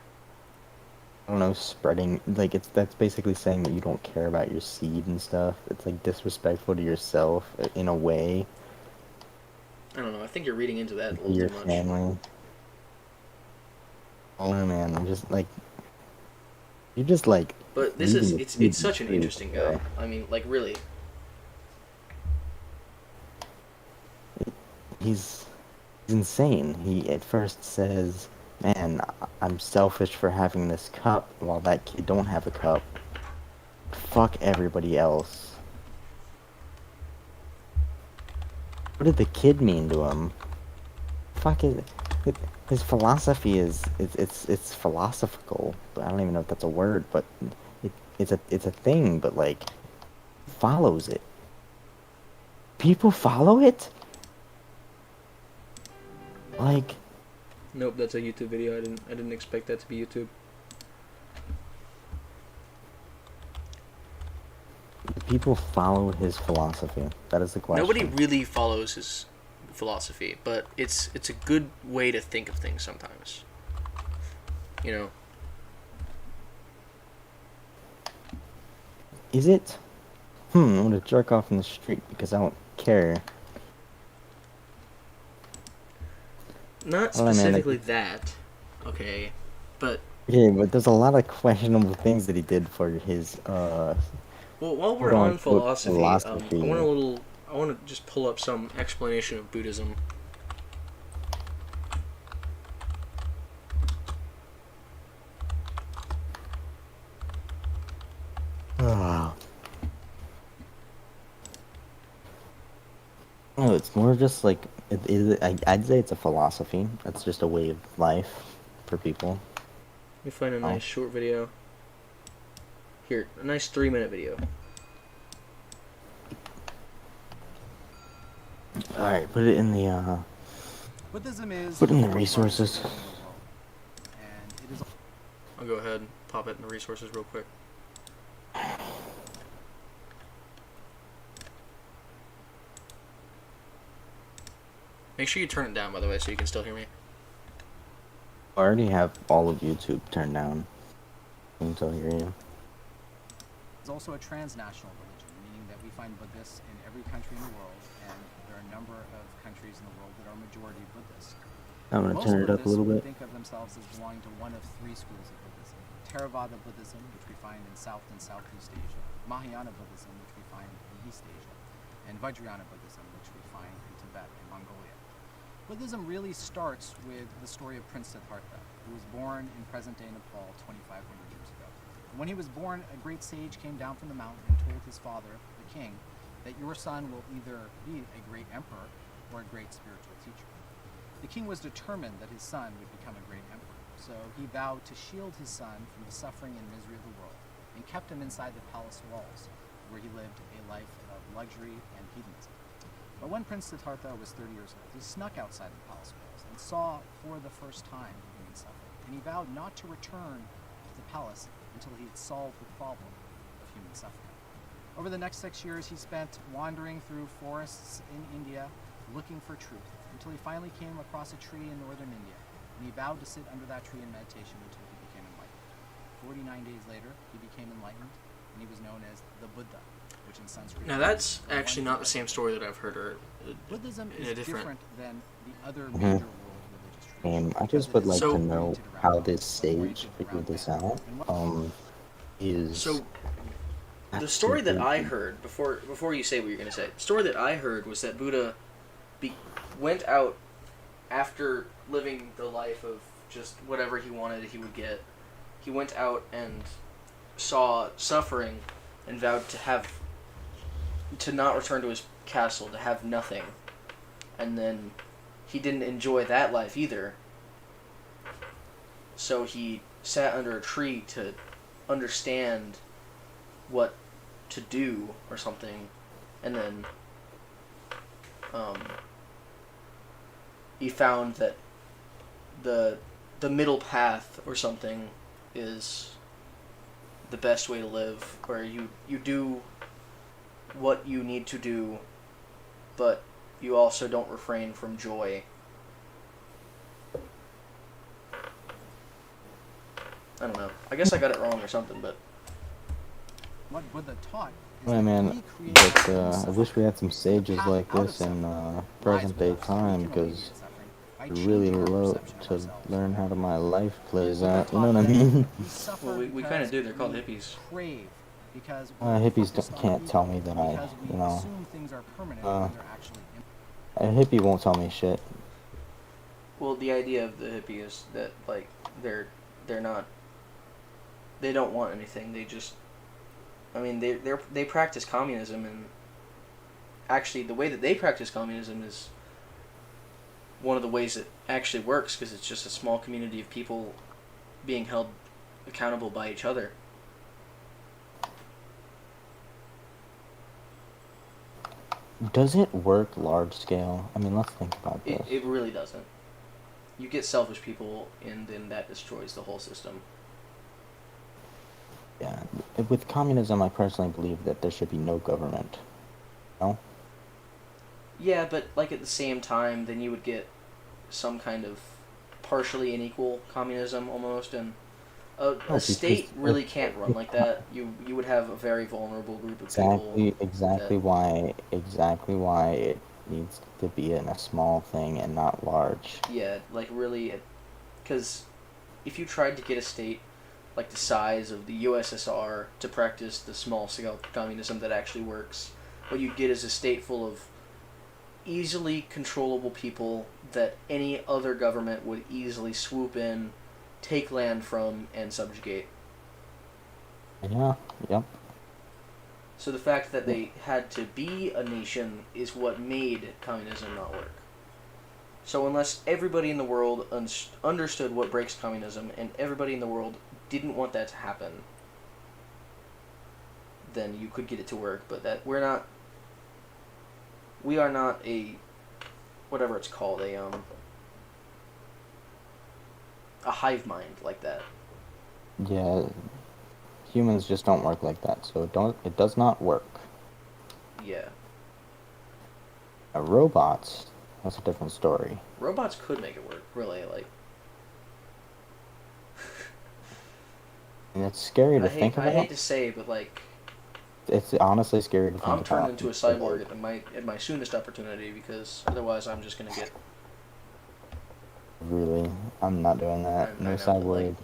I don't know, spreading, that's basically saying that you don't care about your seed and stuff. It's, disrespectful to yourself, in a way. I don't know, I think you're reading into that a little Your too much. family. Oh, man, I'm just, you're just, But this it's such an interesting guy. I mean, really. He's insane. He, at first, says... Man, I'm selfish for having this cup while that kid don't have a cup. Fuck everybody else. What did the kid mean to him? His philosophy it's philosophical. I don't even know if that's a word, but it's a thing. But follows it. People follow it. Nope, that's a YouTube video. I didn't expect that to be YouTube. People follow his philosophy. That is the question. Nobody really follows his philosophy, but it's a good way to think of things sometimes. You know. Is it? I'm gonna jerk off in the street because I don't care. Not specifically that, okay, but... Yeah, but there's a lot of questionable things that he did for his, Well, while we're on philosophy, I want to just pull up some explanation of Buddhism. Oh, it's more just I'd say it's a philosophy. It's just a way of life for people. Let me find a nice short video. Here, a nice 3-minute video. Alright, put it in the, Buddhism is put it in the resources. And it is I'll go ahead and pop it in the resources real quick. Make sure you turn it down, by the way, so you can still hear me. I already have all of YouTube turned down. I can still hear you. It's also a transnational religion, meaning that we find Buddhists in every country in the world, and there are a number of countries in the world that are majority Buddhist. I'm gonna Most turn it up a little Buddhists bit. think of themselves as belonging to one of 3 schools of Buddhism. Theravada Buddhism, which we find in South and Southeast Asia, Mahayana Buddhism, which we find in East Asia, and Vajrayana Buddhism, which we find in Tibet and Mongolia. Buddhism really starts with the story of Prince Siddhartha, who was born in present-day Nepal 2,500 years ago. When he was born, a great sage came down from the mountain and told his father, the king, that your son will either be a great emperor or a great spiritual teacher. The king was determined that his son would become a great emperor, so he vowed to shield his son from the suffering and misery of the world, and kept him inside the palace walls, where he lived a life of luxury and hedonism. But when Prince Siddhartha was 30 years old, he snuck outside the palace walls and saw for the first time human suffering, and he vowed not to return to the palace until he had solved the problem of human suffering. Over the next 6 years, he spent wandering through forests in India looking for truth, until he finally came across a tree in northern India, and he vowed to sit under that tree in meditation until he became enlightened. 49 days later, he became enlightened, and he was known as the Buddha, which in Sanskrit... Now that's actually not the same story that I've heard, or Buddhism in is a different... different than the other major world religious traditions. I just would like So- to know how this sage figured this out. Is So, the story that I heard, before you say what you're going to say, the story that I heard was that Buddha went out after living the life of just whatever he wanted he would get. He went out and saw suffering and vowed to not return to his castle, to have nothing. And then he didn't enjoy that life either. So he sat under a tree to understand what to do or something, and then he found that the middle path or something is the best way to live, where you do what you need to do, but you also don't refrain from joy. I don't know. I guess I got it wrong or something, but... What Buddha taught is Well, that man, he created but human I suffering, wish we had some sages path like out of this in suffering present day lies with us. time, We can because alleviate suffering by I really changing our love perception of to ourselves. learn how my life plays Buddha out. You know taught what I that mean? we suffer Well, we because kind of do. They're called we hippies. crave, because Hippies focused on can't evil, tell me that because we you know, assume things are permanent uh, when they're actually a hippie won't tell me shit. Well, the idea of the hippie is that, like, they're not... They don't want anything. They just... I mean, they practice communism, and actually the way that they practice communism is one of the ways it actually works, because it's just a small community of people being held accountable by each other. Does it work large scale? I mean, let's think about this. It really doesn't. You get selfish people, and then that destroys the whole system. Yeah, with communism, I personally believe that there should be no government. No? Yeah, but, like, at the same time, then you would get some kind of partially unequal communism, almost, and a state really can't run like that. You would have a very vulnerable group of people. Exactly why it needs to be in a small thing and not large. Yeah, like, really, because if you tried to get a state like the size of the USSR to practice the small-scale communism that actually works, what you'd get is a state full of easily controllable people that any other government would easily swoop in, take land from, and subjugate. Yeah, yep. So the fact that they had to be a nation is what made communism not work. So unless everybody in the world understood what breaks communism, and everybody in the world didn't want that to happen, then you could get it to work. But that we are not a, whatever it's called, a hive mind like that. Yeah, humans just don't work like that, so it does not work. Yeah. Robots, that's a different story. Robots could make it work, really. Like, And it's scary to think I about. hate to say, but like, It's honestly scary to think about. I'm turned into a cyborg at my soonest opportunity, because otherwise I'm just gonna get... Really, I'm not doing that. I No know, but, cyborg. like,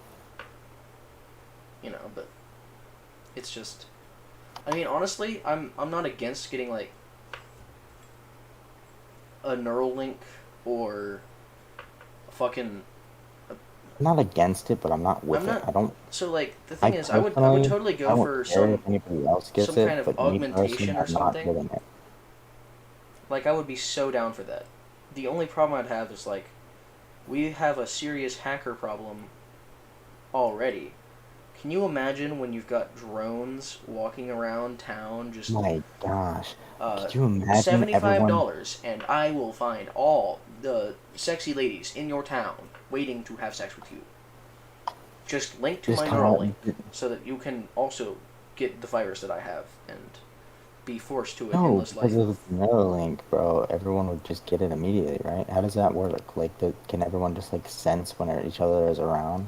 you know, but it's just... I mean, honestly, I'm not against getting, like, a neural link or a fucking... not against it, but I'm not with I'm it. not. I don't. So like the I thing is, I would personally, totally I go don't for care if anybody else gets some kind it, of but me personally, augmentation or I'm not something. getting it. Like I would be so down for that. The only problem I'd have is like we have a serious hacker problem already. Can you imagine when you've got drones walking around town just My gosh, uh, could you imagine $75 everyone? and I will find all the sexy ladies in your town waiting to have sex with you. Just link to Just my come neural out. link so that you can also get the virus that I have and be forced to an No, endless because life. of the Neuralink, bro. Everyone would just get it immediately, right? How does that work? Like, can everyone just like sense when each other is around?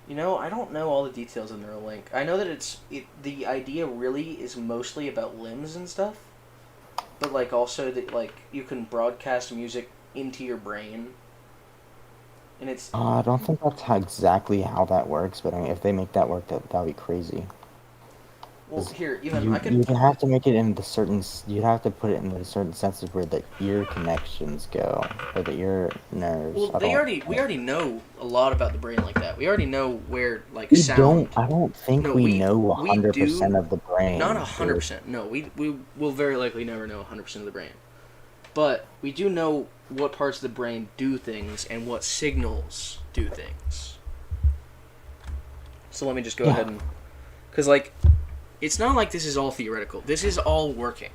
You know, I don't know all the details of Neuralink. I know that the idea really is mostly about limbs and stuff, but like also that like you can broadcast music into your brain, and it's I don't think that's exactly how that works, but I mean, if they make that work, that'd be crazy. well 'Cause here even I could you'd have to make it in the certain you'd have to put it in the certain senses where the ear connections go or the ear nerves. well I they don't. already we already know a lot about the brain like that. We already know where like We don't. sound. I don't think No, we know we 100% do of the not brain, dude. 100%. No, we will very likely never know 100% of the brain. But we do know what parts of the brain do things and what signals do things. So let me just go ahead Yeah. and cuz like it's not like this is all theoretical. This is all working.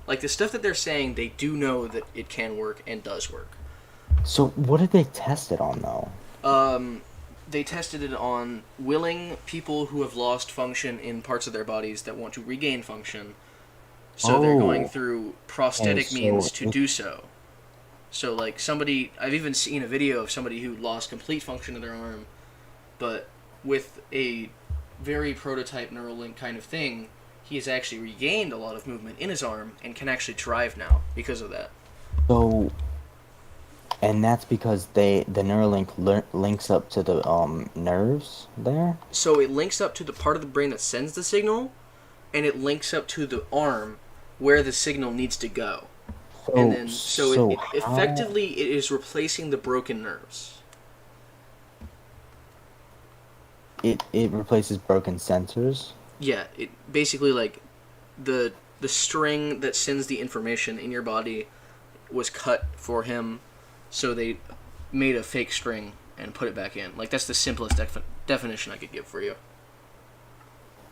Like the stuff that they're saying, they do know that it can work and does work. So what did they test it on though? They tested it on willing people who have lost function in parts of their bodies that want to regain function. So they're going Oh, through okay. prosthetic So means to do so. So like somebody, I've even seen a video of somebody who lost complete function of their arm, but with a very prototype Neuralink kind of thing, he has actually regained a lot of movement in his arm and can actually drive now because of that. so and that's because the Neuralink links up to the nerves there. So it links up to the part of the brain that sends the signal, and it links up to the arm where the signal needs to go. And then, so it how effectively it is replacing the broken nerves. it replaces broken sensors? Yeah, it basically like the string that sends the information in your body was cut for him, so they made a fake string and put it back in. Like that's the simplest definition I could give for you.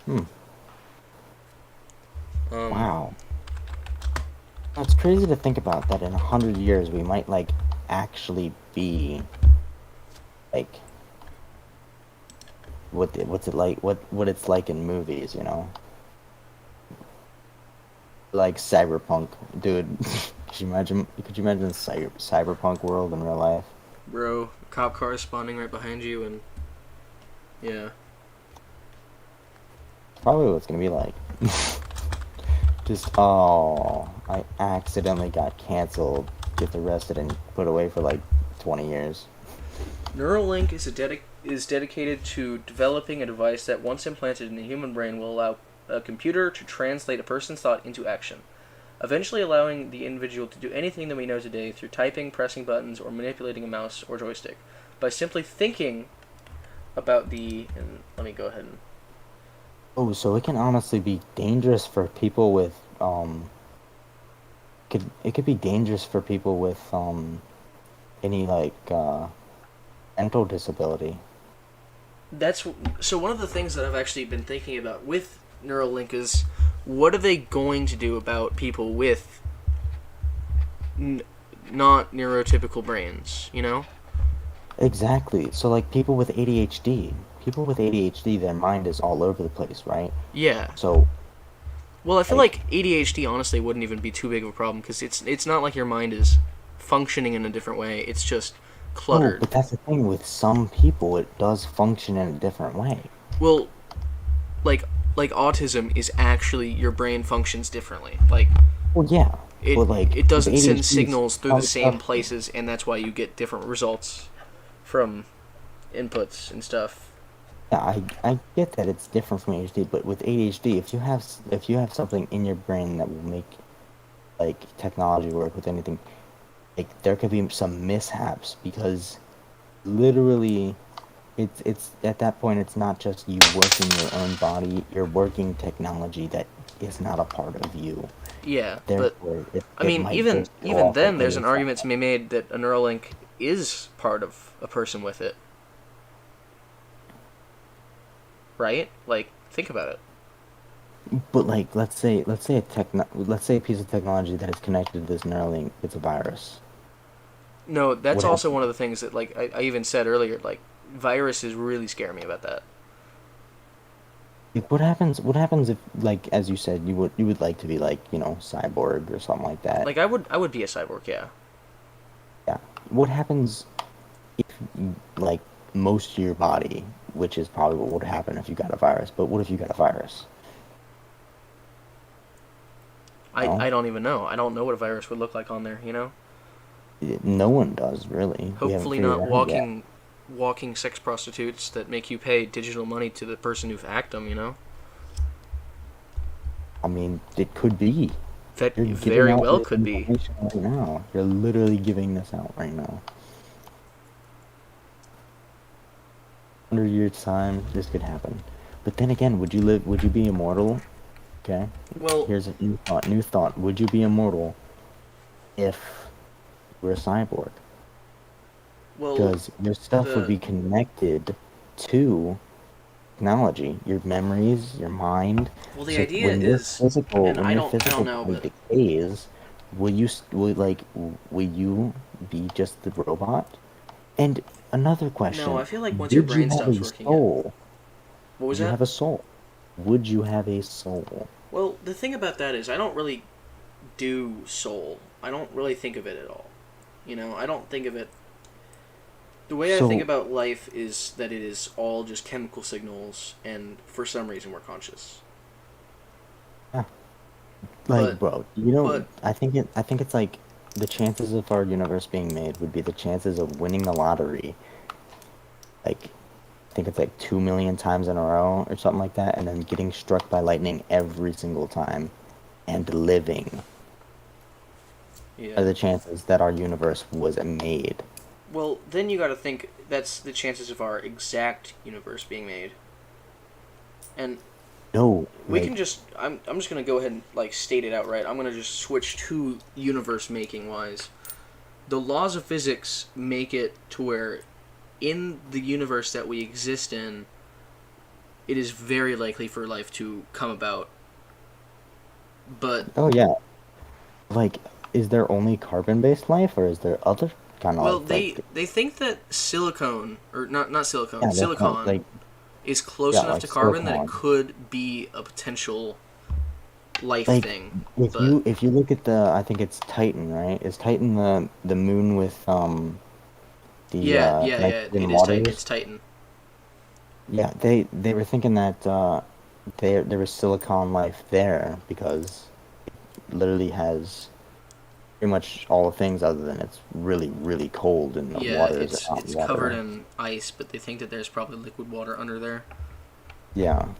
Hmm. Um, Wow. It's crazy to think about that in 100 years we might like actually be like what's it like what it's like in movies, you know? Like cyberpunk, dude. Could you imagine the cyberpunk world in real life? Bro, cop car is spawning right behind you, and yeah. Probably what it's gonna be like. Just oh, I accidentally got canceled, get arrested and put away for like 20 years. Neuralink is dedicated to developing a device that, once implanted in the human brain, will allow a computer to translate a person's thought into action, eventually allowing the individual to do anything that we know today through typing, pressing buttons, or manipulating a mouse or joystick. By simply thinking about and let me go ahead and Oh, so it can honestly be dangerous for people with it could be dangerous for people with any like mental disability. that's so one of the things that I've actually been thinking about with Neuralink is what are they going to do about people with not neurotypical brains, you know? Exactly. So like people with ADHD, their mind is all over the place, right? Yeah. So Well, I feel like, like ADHD honestly wouldn't even be too big of a problem because it's not like your mind is functioning in a different way. It's just oh, cluttered. but that's the thing with some people, it does function in a different way. Well, like autism is actually your brain functions differently. Like Well, yeah, it but like it with doesn't send ADHD, signals through some the same stuff. places, and that's why you get different results from inputs and stuff. Yeah, I get that it's different from ADHD, but with ADHD, if you have something in your brain that will make like technology work with anything, like there could be some mishaps because literally, it's at that point, it's not just you working your own body, you're working technology that is not a part of you. Yeah, but Therefore, I it mean, might even just go even off then, like there's any an argument to be made that a Neuralink is part of a person with it, right? Like, think about it. But like, let's say a piece of technology that is connected to this Neuralink, it's a virus. No, that's What also happens? one of the things that, like, I even said earlier, like, viruses really scare me about that. Like, what happens? What happens if, like, as you said, you would like to be like, cyborg or something like that? Like, I would be a cyborg, yeah. Yeah. What happens if, like, most of your body, which is probably what would happen if you got a virus, but what if you got a virus? I don't even know. I don't know what a virus would look like on there, you know? No one does, really. We haven't Hopefully figured not it out yet. walking sex prostitutes that make you pay digital money to the person who've hacked them, you know? I mean, it could be. That You're giving very out well this could be. information right now. You're literally giving this out right now. 100 years time, this could happen. But then again, would you live? Would you be immortal? Okay. Well, Here's a new thought. New thought. Would you be immortal if you were a cyborg? well, Because your stuff would the be connected to technology, your memories, your mind. well, the So idea is, and when I your don't physical know, body but decays, will you be just the robot? And another no, I question: feel like once your would you brain have stops a working, it. soul? What was Would you that? have a soul? Would you have a soul? Well, the thing about that is, I don't really do soul. I don't really think of it at all. You know, I don't think of it. The way I think So, about life is that it is all just chemical signals, and for some reason we're conscious. yeah, like, But, bro, but I think it's like the chances of our universe being made would be the chances of winning the lottery. Like, I think it's like 2 million times in a row or something like that, and then getting struck by lightning every single time and living are yeah. the chances that our universe was made. Well, then you got to think that's the chances of our exact universe being made, and No, we can like, just. I'm just gonna go ahead and like state it outright. I'm gonna just switch to universe making wise. The laws of physics make it to where, in the universe that we exist in, it is very likely for life to come about. But oh yeah, like, is there only carbon-based life, or is there other kind of well, life? they think that silicone or not silicone, Yeah, that's not silicon like, is close yeah, enough like to carbon that it silicon. could be a potential life Like, thing. But if you look at I think it's Titan, right? Is Titan the moon with the yeah, yeah, yeah, nitrogen it is Titan. waters? It's Titan. Yeah, they were thinking that there was silicon life there because it literally has pretty much all the things other than it's really, really cold and the Yeah, waters are not it's covered water. in ice, but they think that there's probably liquid water under there. Yeah.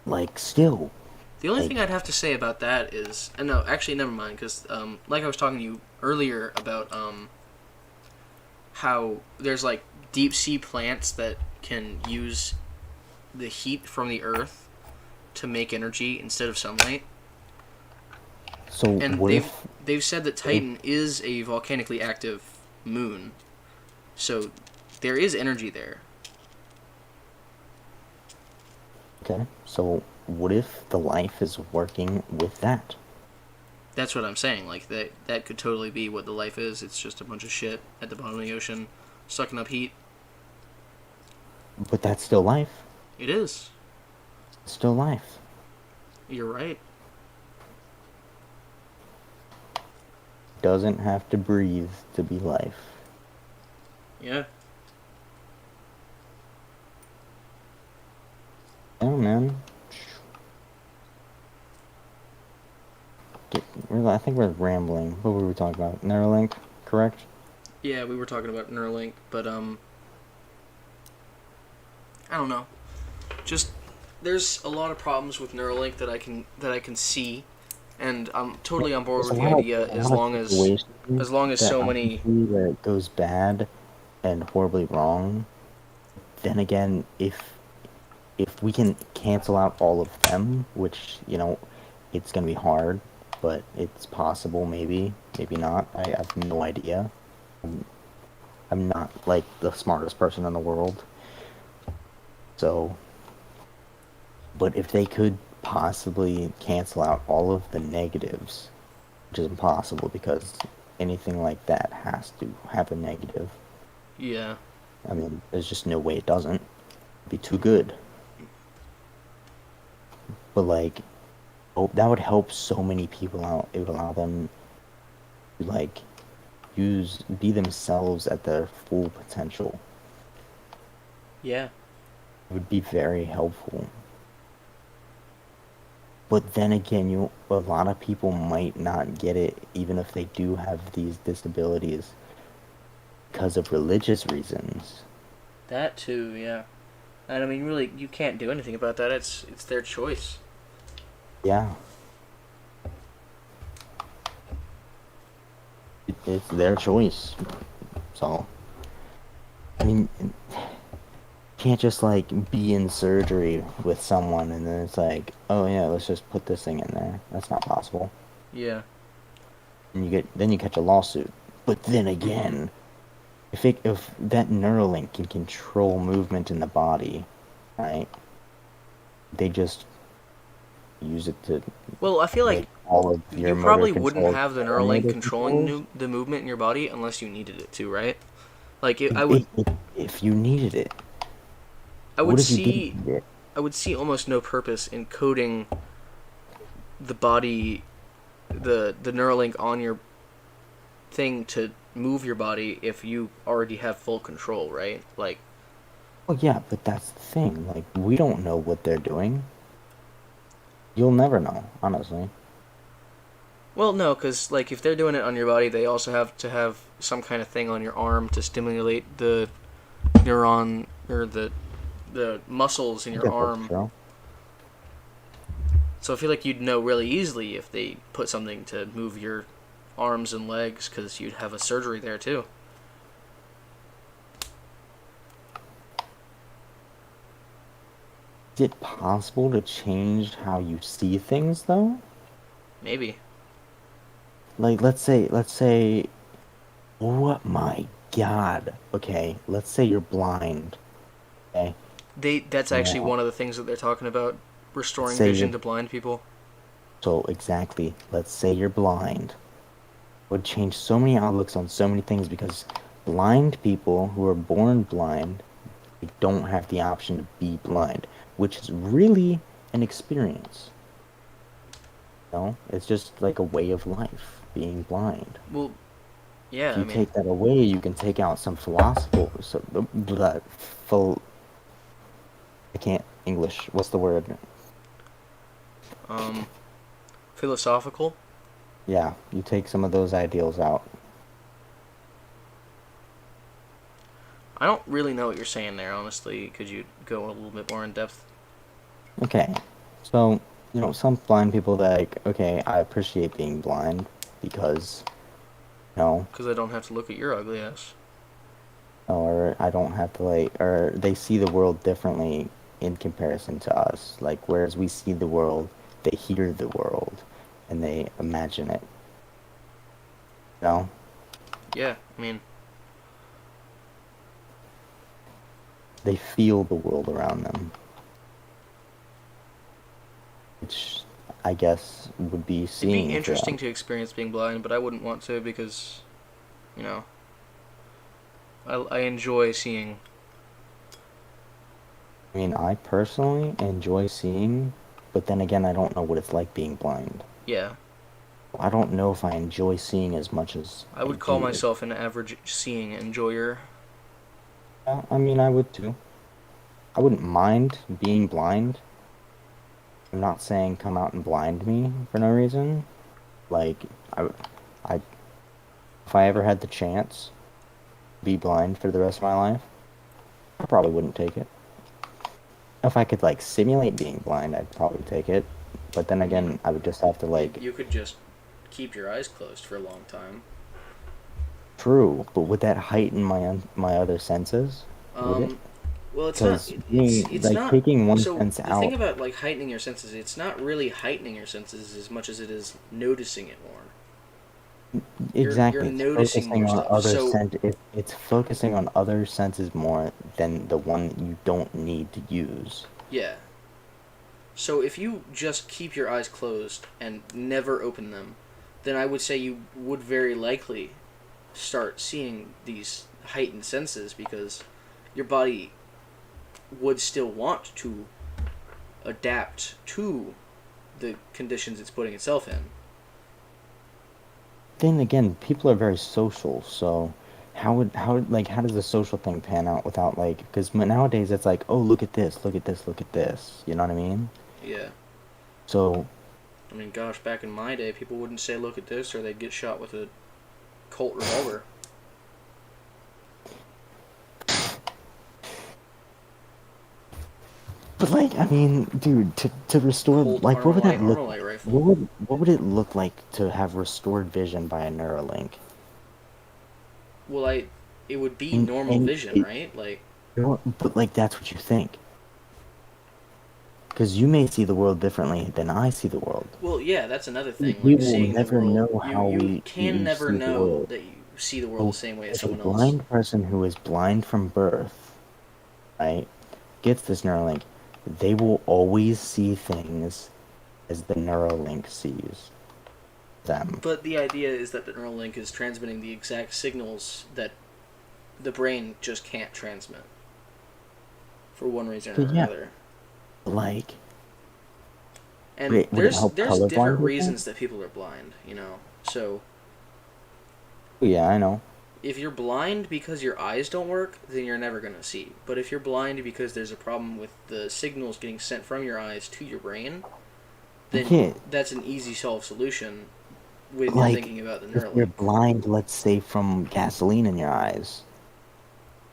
Like, still, The only thing like, I'd have to say about that is, and no, actually, never mind, because like I was talking to you earlier about how there's like deep sea plants that can use the heat from the earth to make energy instead of sunlight, so and what if, they've said that Titan is a volcanically active moon, so there is energy there. okay, so what if the life is working with that? That's what I'm saying. Like that could totally be what the life is. It's just a bunch of shit at the bottom of the ocean, sucking up heat. But that's still life. It is. It's still life. You're right. Doesn't have to breathe to be life. Yeah. Oh man. I think we're rambling. What were we talking about? Neuralink, correct? Yeah, we were talking about Neuralink, but I don't know. Just there's a lot of problems with Neuralink that I can see, and I'm totally on board There's with the idea a lot of situations as long as that so I can many. see where it goes bad, and horribly wrong. Then again, if we can cancel out all of them, which, it's gonna be hard, but it's possible, maybe not. I have no idea. I'm not like the smartest person in the world. So, but if they could possibly cancel out all of the negatives, which is impossible because anything like that has to have a negative. Yeah. I mean, there's just no way it doesn't. It'd be too good. But like, that would help so many people out. It would allow them to like be themselves at their full potential. Yeah. It would be very helpful. But then again, a lot of people might not get it, even if they do have these disabilities, because of religious reasons. That too, yeah. And I mean, really, you can't do anything about that. It's their choice. Yeah. It's their choice. So, I mean, can't just like be in surgery with someone and then it's like, oh yeah, let's just put this thing in there. That's not possible. Yeah. And then you catch a lawsuit. But then again, if that Neuralink can control movement in the body, right? They just use it to. Well, I feel like make all of your you probably motor wouldn't controls have the coordinated Neuralink controlling controls. the movement in your body unless you needed it to, right? Like I would If you needed it. I What would if you see didn't need it? I would see almost no purpose in coding the body, the Neuralink on your thing to move your body if you already have full control, right? Like, Well, yeah, but that's the thing. Like, we don't know what they're doing. You'll never know, honestly. well, no, because like if they're doing it on your body, they also have to have some kind of thing on your arm to stimulate the neuron or the muscles in I your guess that's arm. true. So I feel like you'd know really easily if they put something to move your arms and legs, because you'd have a surgery there too. Is it possible to change how you see things, though? Maybe. Like, let's say, what, my God. Okay, let's say you're blind. Okay, That's actually now, one of the things that they're talking about, restoring say vision you're, to blind people. so exactly, let's say you're blind. Would change so many outlooks on so many things because blind people who are born blind, they don't have the option to be blind, which is really an experience. It's just like a way of life, being blind. Well, yeah, If I you mean, take that away, you can take out some philosophical, I can't English. What's the word? um, philosophical. Yeah, you take some of those ideals out. I don't really know what you're saying there, honestly. Could you go a little bit more in depth? Okay, so, some blind people that like, okay, I appreciate being blind because, Because I don't have to look at your ugly ass. or I don't have to or they see the world differently in comparison to us. Like, whereas we see the world, they hear the world, and they imagine it. Yeah, I mean, They feel the world around them. Which, I guess, would be it'd seeing be for interesting them. to experience being blind, but I wouldn't want to because, I enjoy seeing. I mean, I personally enjoy seeing, but then again, I don't know what it's like being blind. Yeah, I don't know if I enjoy seeing as much as I would call do. myself an average seeing enjoyer. Yeah, I mean, I would too. I wouldn't mind being blind. I'm not saying come out and blind me for no reason. Like, I, if I ever had the chance to be blind for the rest of my life, I probably wouldn't take it. If I could, simulate being blind, I'd probably take it. But then again, I would just have to, You could just keep your eyes closed for a long time. True, but would that heighten my other senses? Would it? Um, well, it's not. Because being It's like not. taking one So sense the thing out, about like heightening your senses, it's not really heightening your senses as much as it is noticing it more. You're exactly. It's noticing more focusing on stuff. other So it's focusing on other senses more than the one that you don't need to use. yeah. So if you just keep your eyes closed and never open them, then I would say you would very likely start seeing these heightened senses because your body would still want to adapt to the conditions it's putting itself in. Then again, people are very social, so how does the social thing pan out without like because nowadays it's like, oh, look at this, look at this, look at this. You know what I mean? Yeah. So I mean, gosh, back in my day, people wouldn't say, look at this, or they'd get shot with a Colt revolver. but like, I mean, dude, to restore Colt like what would that look Armalite like? rifle. What would it look like to have restored vision by a Neuralink? Well, it would be And, normal and vision, right? Like, but like that's what you think. Because you may see the world differently than I see the world. well, yeah, that's another thing. We Like, will seeing the never world, know how you we can never see the know world. that you see the world So the same way as if a someone else. blind person who is blind from birth, right, gets this Neuralink, they will always see things as the Neuralink sees them. But the idea is that the neural link is transmitting the exact signals that the brain just can't transmit for one reason or But yeah, another. like, And would it help there's different colorblind people? reasons that people are blind, you know. So Yeah, I know. if you're blind because your eyes don't work, then you're never going to see. But if you're blind because there's a problem with the signals getting sent from your eyes to your brain, then Yeah, that's an easy solve solution when you're like, thinking about the if you're Neuralink. blind, let's say from gasoline in your eyes.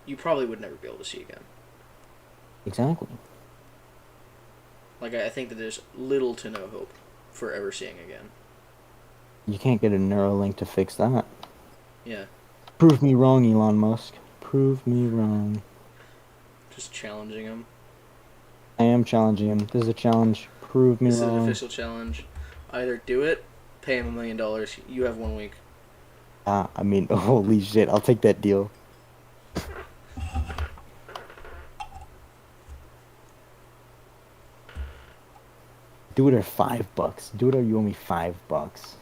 You probably would never be able to see again. Exactly. Like, I think that there's little to no hope for ever seeing again. You can't get a Neuralink to fix that. Yeah, Prove me wrong, Elon Musk. Prove me wrong. just challenging him. I am challenging him. This is a challenge. Prove me This is an wrong. official challenge. Either do it, pay him $1 million. You have 1 week. I mean, holy shit, I'll take that deal. Do it or $5. Do it or you owe me $5.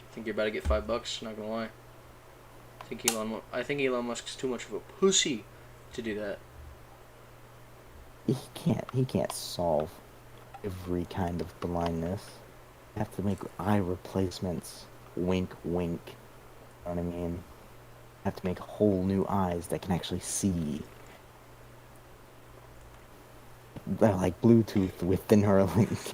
I think you're about to get $5. Not gonna lie. I think Elon Musk's too much of a pussy to do that. He can't solve every kind of blindness. You have to make eye replacements. Wink, wink. You know what I mean? You have to make whole new eyes that can actually see. They're like Bluetooth with the Neuralink.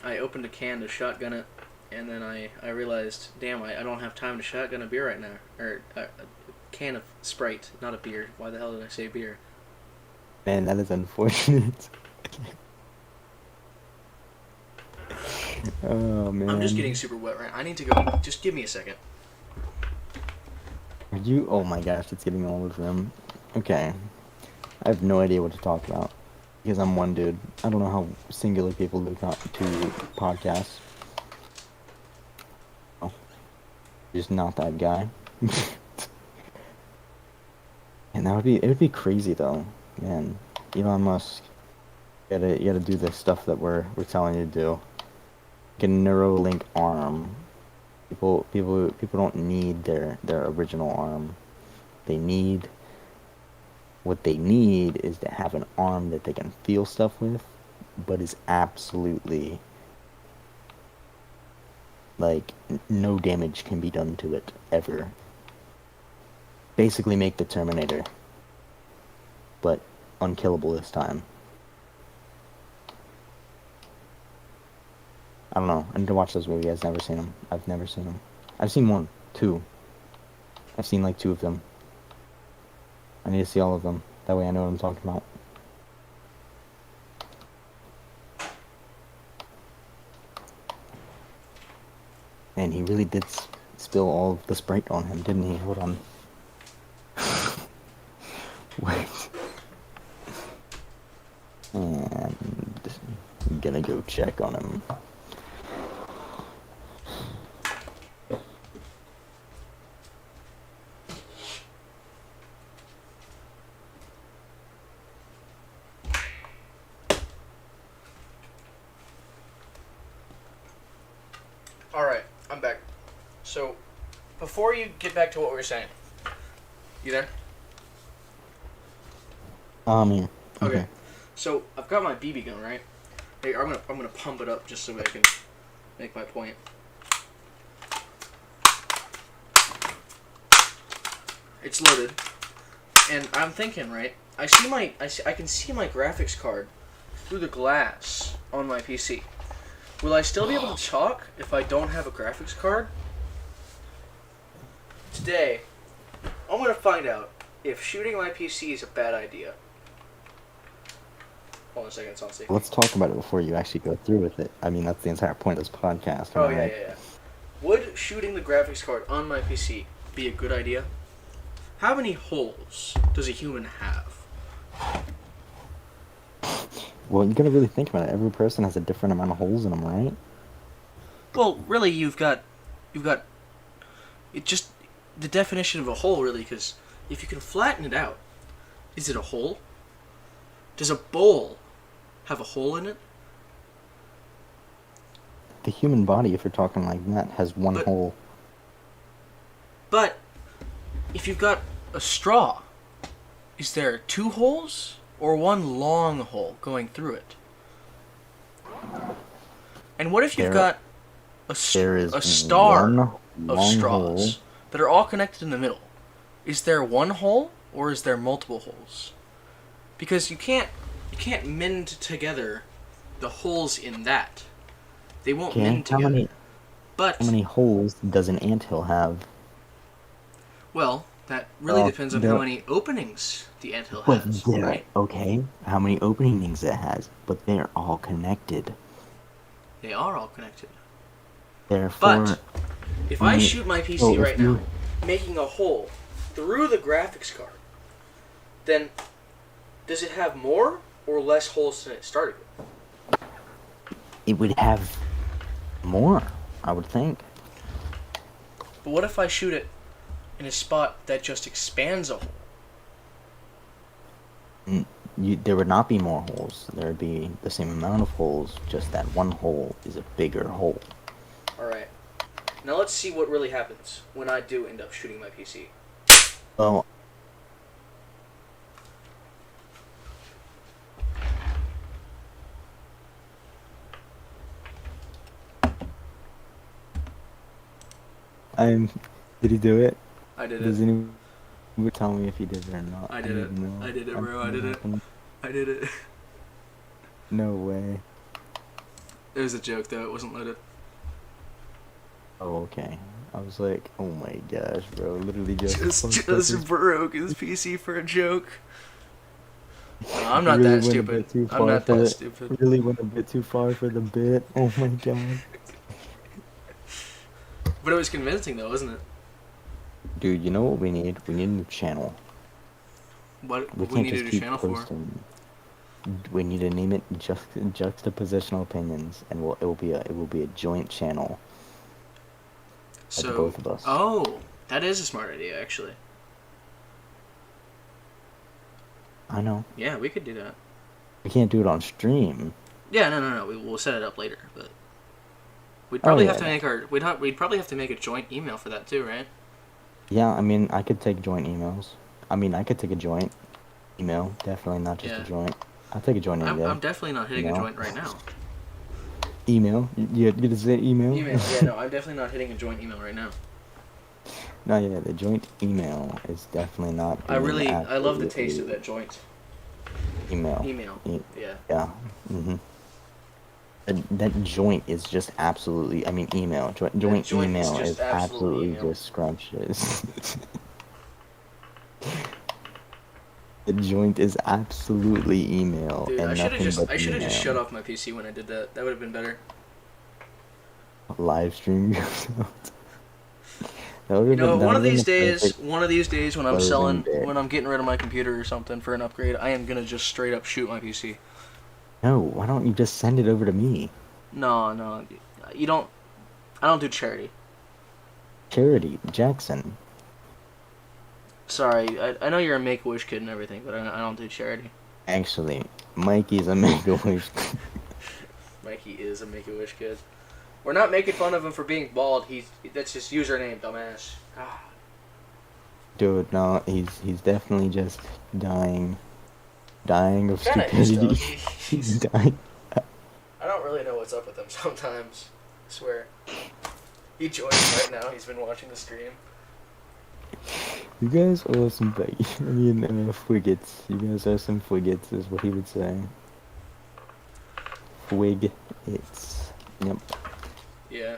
I opened a can to shotgun it, and then I realized, damn, I don't have time to shotgun a beer right now, or a can of Sprite, not a beer. Why the hell did I say beer? Man, that is unfortunate. Oh man. I'm just getting super wet right now. I need to go. Just give me a second. Are you? Oh my gosh, it's getting all over him. Okay. I have no idea what to talk about. Because I'm one dude. I don't know how singular people do podcasts. Oh. Just not that guy. And it would be crazy though. Man. Elon Musk. You gotta do the stuff that we're telling you to do. Get a Neuralink arm. People don't need their original arm. What they need is to have an arm that they can feel stuff with, but is absolutely like no damage can be done to it ever. Basically make the Terminator, but unkillable this time. I don't know. I need to watch those movies. I've never seen them. I've seen one, two. I've seen like two of them. I need to see all of them. That way I know what I'm talking about. man, he really did spill all of the Sprite on him, didn't he? Hold on. Wait. And I'm gonna go check on him. Alright, I'm back. So, before you get back to what we were saying, you there? Yeah. Okay. So, I've got my BB gun, right? Hey, I'm gonna pump it up just so I can make my point. It's loaded, and I'm thinking, right? I can see my graphics card through the glass on my PC. Will I still be able to talk if I don't have a graphics card? Today, I'm gonna find out if shooting my PC is a bad idea. Hold on a second, it's on safe. Let's talk about it before you actually go through with it. I mean, that's the entire point of this podcast. Oh, right? yeah. Would shooting the graphics card on my PC be a good idea? How many holes does a human have? Well, you gotta really think about it. Every person has a different amount of holes in them, right? Well, really, you've got it just the definition of a hole, really, because if you can flatten it out, is it a hole? Does a bowl have a hole in it? The human body, if you're talking like that, has one hole. But if you've got a straw, is there 2 holes or one long hole going through it? And what if you've got a star of straws that are all connected in the middle? Is there one hole or is there multiple holes? Because you can't mend together the holes in that. They won't mend together. How many holes does an anthill have? Well, that really depends on how many openings the anthill has, right? Okay, how many openings it has, but they're all connected. They are all connected. Therefore, but if I shoot my PC right now, making a hole through the graphics card, then does it have more or less holes than it started with? It would have more, I would think. But what if I shoot it in a spot that just expands a hole? There would not be more holes. There would be the same amount of holes, just that one hole is a bigger hole. Alright. Now let's see what really happens when I do end up shooting my PC. Well, did he do it? I did it. Does anyone tell me if he did it or not? I did it. I did it, bro. I did it. I did it. No way. It was a joke, though. It wasn't loaded. Oh, okay. I was like, oh my gosh, bro. Literally just broke his PC for a joke. No, I'm not that stupid. I'm not that stupid. Really went a bit too far for the bit. Oh my god. But it was convincing, though, wasn't it? Dude, you know what we need? We need a new channel. What We we can't need just a new keep channel for? posting. We need to name it Juxtapositional Opinions, and it will be a joint channel. So both of us. Oh, that is a smart idea, actually. I know. Yeah, we could do that. We can't do it on stream. Yeah, no. We'll set it up later, but we'd probably have to make we'd probably have to make a joint email for that too, right? Yeah, I mean, I could take joint emails. I mean, I could take a joint email. Definitely not just a joint. I'll take a joint email. I'm definitely not hitting a joint right now. Email? You gonna say email? Email? Yeah, no, I'm definitely not hitting a joint email right now. No, yeah, the joint email is definitely not. I love the taste of that joint. Email. Yeah. Yeah. Mhm. That joint is just absolutely. I mean, email. Joint email is absolutely just scrumptious. The joint is absolutely email. Dude, and I should have just email. shut off my PC when I did that. That would have been better. live stream goes out. That would've You know, been, that one of would've been these the days, perfect when I'm closing bit. when I'm getting rid of my computer or something for an upgrade, I am gonna just straight up shoot my PC. No, why don't you just send it over to me? No, you don't. I don't do charity. Charity, Jackson. Sorry, I know you're a Make-A-Wish kid and everything, but I don't do charity. Actually, Mikey's a Make-A-Wish. Mikey is a Make-A-Wish kid. We're not making fun of him for being bald. That's his username, dumbass. Ah. Dude, no, he's definitely just dying of Kinda is, though. stupidity. He's dying. I don't really know what's up with him sometimes. I swear. He joined right now. He's been watching the stream. You guys are some frigates. You guys are some frigates, is what he would say. Fwig, it's yep. Yeah.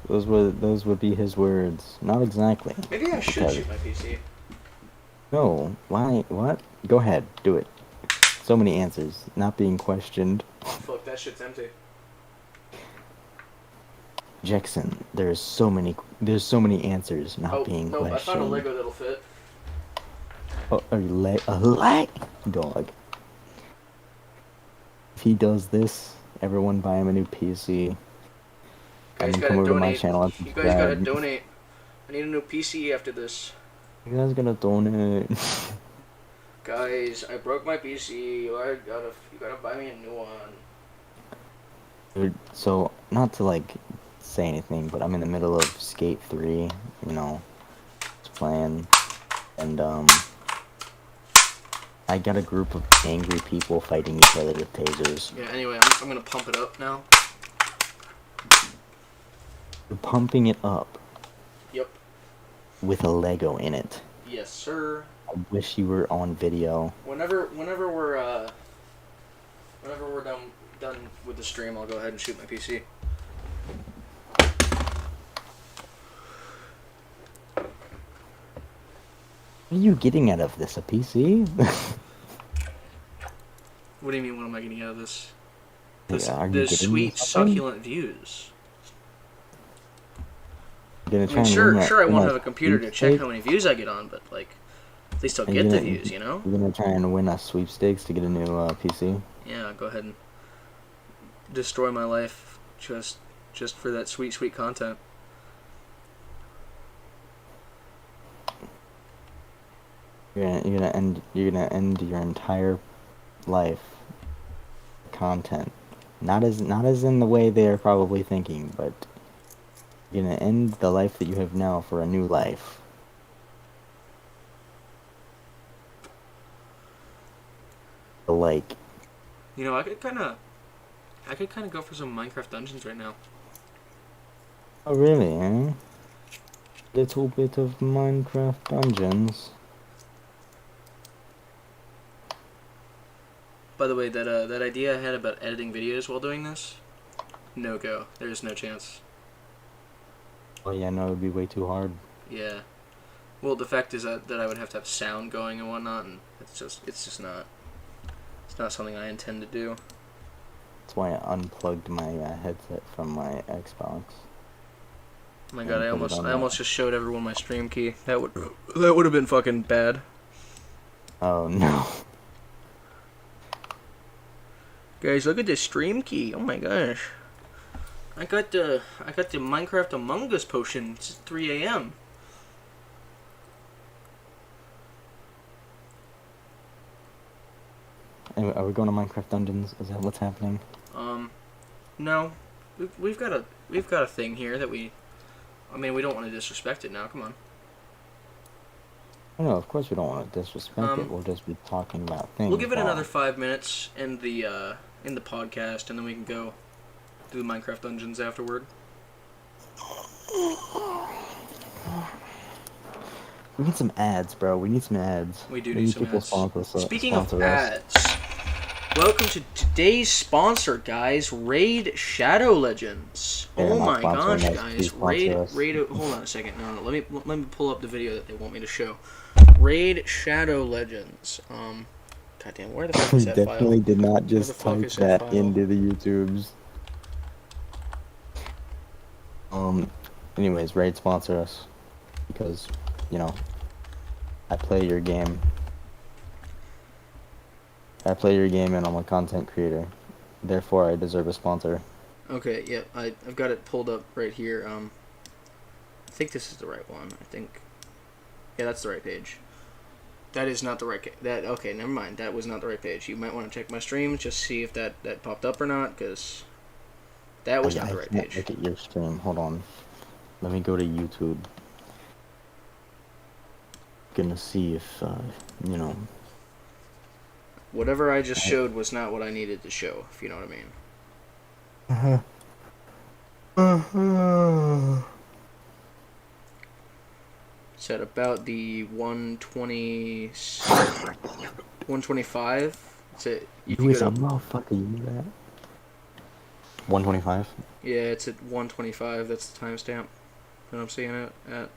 Those would be his words. Not exactly. Maybe I should Okay. shoot my PC. No, why? What? Go ahead, do it. So many answers, not being questioned. Fuck, that shit's empty. Jackson, there's so many answers not being no, I questioned. found a Lego that'll fit. Oh, a leg dog. If he does this, everyone buy him a new PC. Guys And gotta come over to my donate. channel and You guys gotta subscribe. donate. I need a new PC after this. You guys gonna donate? Guys, I broke my PC. You gotta buy me a new one. Dude, so, not to like say anything, but I'm in the middle of Skate 3, you know, just playing, and I got a group of angry people fighting each other with tasers. Yeah. Anyway, I'm gonna pump it up now. You're pumping it up Yep. with a Lego in it. Yes, sir. I wish you were on video. Whenever we're done with the stream, I'll go ahead and shoot my PC. What are you getting out of this? A PC? What do you mean? What am I getting out of this? Yeah, are you The getting sweet, something? succulent views. You're gonna I try mean, and sure, win that- sure. I win won't that have a computer to check sweepstakes? how many views I get on, but like, at least I'll Are get you the gonna- views, you know? You're gonna try and win a sweepstakes to get a new PC? Yeah, go ahead and destroy my life just for that sweet, sweet content. You're gonna end your entire life content. Not as in the way they're probably thinking, but you're gonna end the life that you have now for a new life. Like, You know, I could kind of go for some Minecraft dungeons right now. oh really, eh? Little bit of Minecraft dungeons. By the way, that idea I had about editing videos while doing this, no go. There's no chance. Oh yeah, no, it'd be way too hard. Yeah. Well, the fact is that I would have to have sound going and whatnot, and it's just not. It's not something I intend to do. That's why I unplugged my headset from my Xbox. Oh my Yeah, god, I put it on almost that. just showed everyone my stream key. That would have been fucking bad. Oh no. Guys, look at this stream key. Oh my gosh. I got the Minecraft Among Us potion. It's 3 a.m. Anyway, are we going to Minecraft Dungeons? Is that what's happening? No. We've got a thing here that we don't want to disrespect it now. Come on. Oh, no, of course we don't want to disrespect it. We'll just be talking about things. We'll give it while- another 5 minutes in the podcast, and then we can go do the Minecraft dungeons afterward. We need some ads, bro. We need some ads. We do We need need some people ads. sponsor- Speaking of sponsor us. ads, welcome to today's sponsor, guys. Raid Shadow Legends. They're Oh not my sponsoring gosh, us. guys! Please sponsor us. Raid. Hold on a second. No. Let me pull up the video that they want me to show. Raid Shadow Legends. Goddamn, where the fuck We is that definitely file? did not the just fuck type is that that file? into the YouTubes. Anyways, Raid sponsor us because, you know, I play your game. I play your game and I'm a content creator. Therefore, I deserve a sponsor. Okay, yeah, I've got it pulled up right here. I think this is the right one. I think, yeah, that's the right page. That is not the right. Okay, never mind. That was not the right page. You might want to check my stream, just see if that popped up or not, because that was not the right I can't page. look at your stream. Hold on. Let me go to YouTube. Gonna see if, you know. Whatever I just showed was not what I needed to show, if you know what I mean. It's at about the 120, 125. It's at, you can You is go a to, motherfucker, you know that? 125? yeah, it's at 125. That's the timestamp that I'm seeing it at.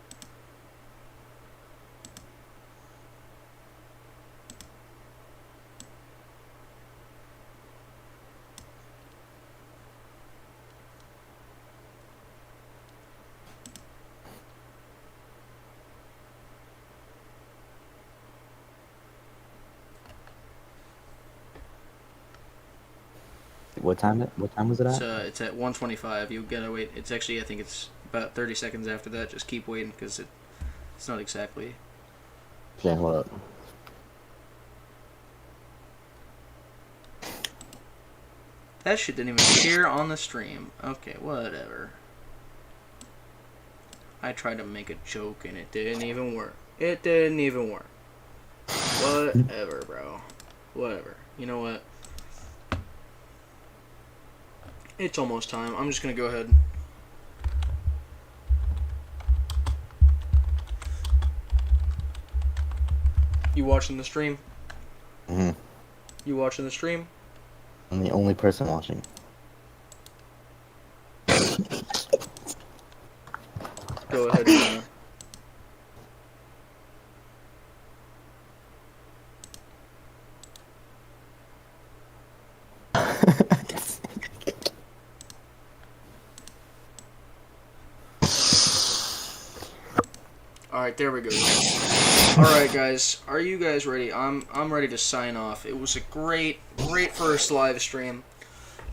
What time was it at? It's at 125. You gotta wait. It's actually, I think it's about 30 seconds after that. Just keep waiting because it's not exactly. Okay, hold up. That shit didn't even appear on the stream. Okay, whatever. I tried to make a joke and it didn't even work. It didn't even work. Whatever, bro. Whatever. You know what? It's almost time. I'm just gonna go ahead. You watching the stream? Mm-hmm. You watching the stream? I'm the only person watching. Go ahead and, Alright, there we go. Alright guys, are you guys ready? I'm ready to sign off. It was a great first live stream.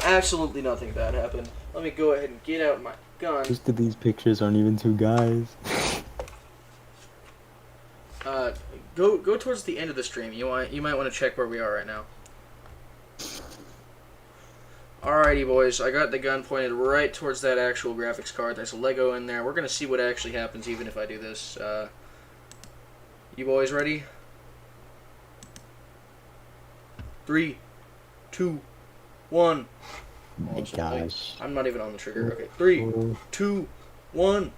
Absolutely nothing bad happened. Let me go ahead and get out my gun. Most of these pictures aren't even two guys. Go towards the end of the stream. You might want to check where we are right now. Alrighty boys, I got the gun pointed right towards that actual graphics card. There's a Lego in there. We're gonna see what actually happens even if I do this. You boys ready? 3, 2, 1. Oh my gosh. I'm not even on the trigger. Okay, 3, 2, 1.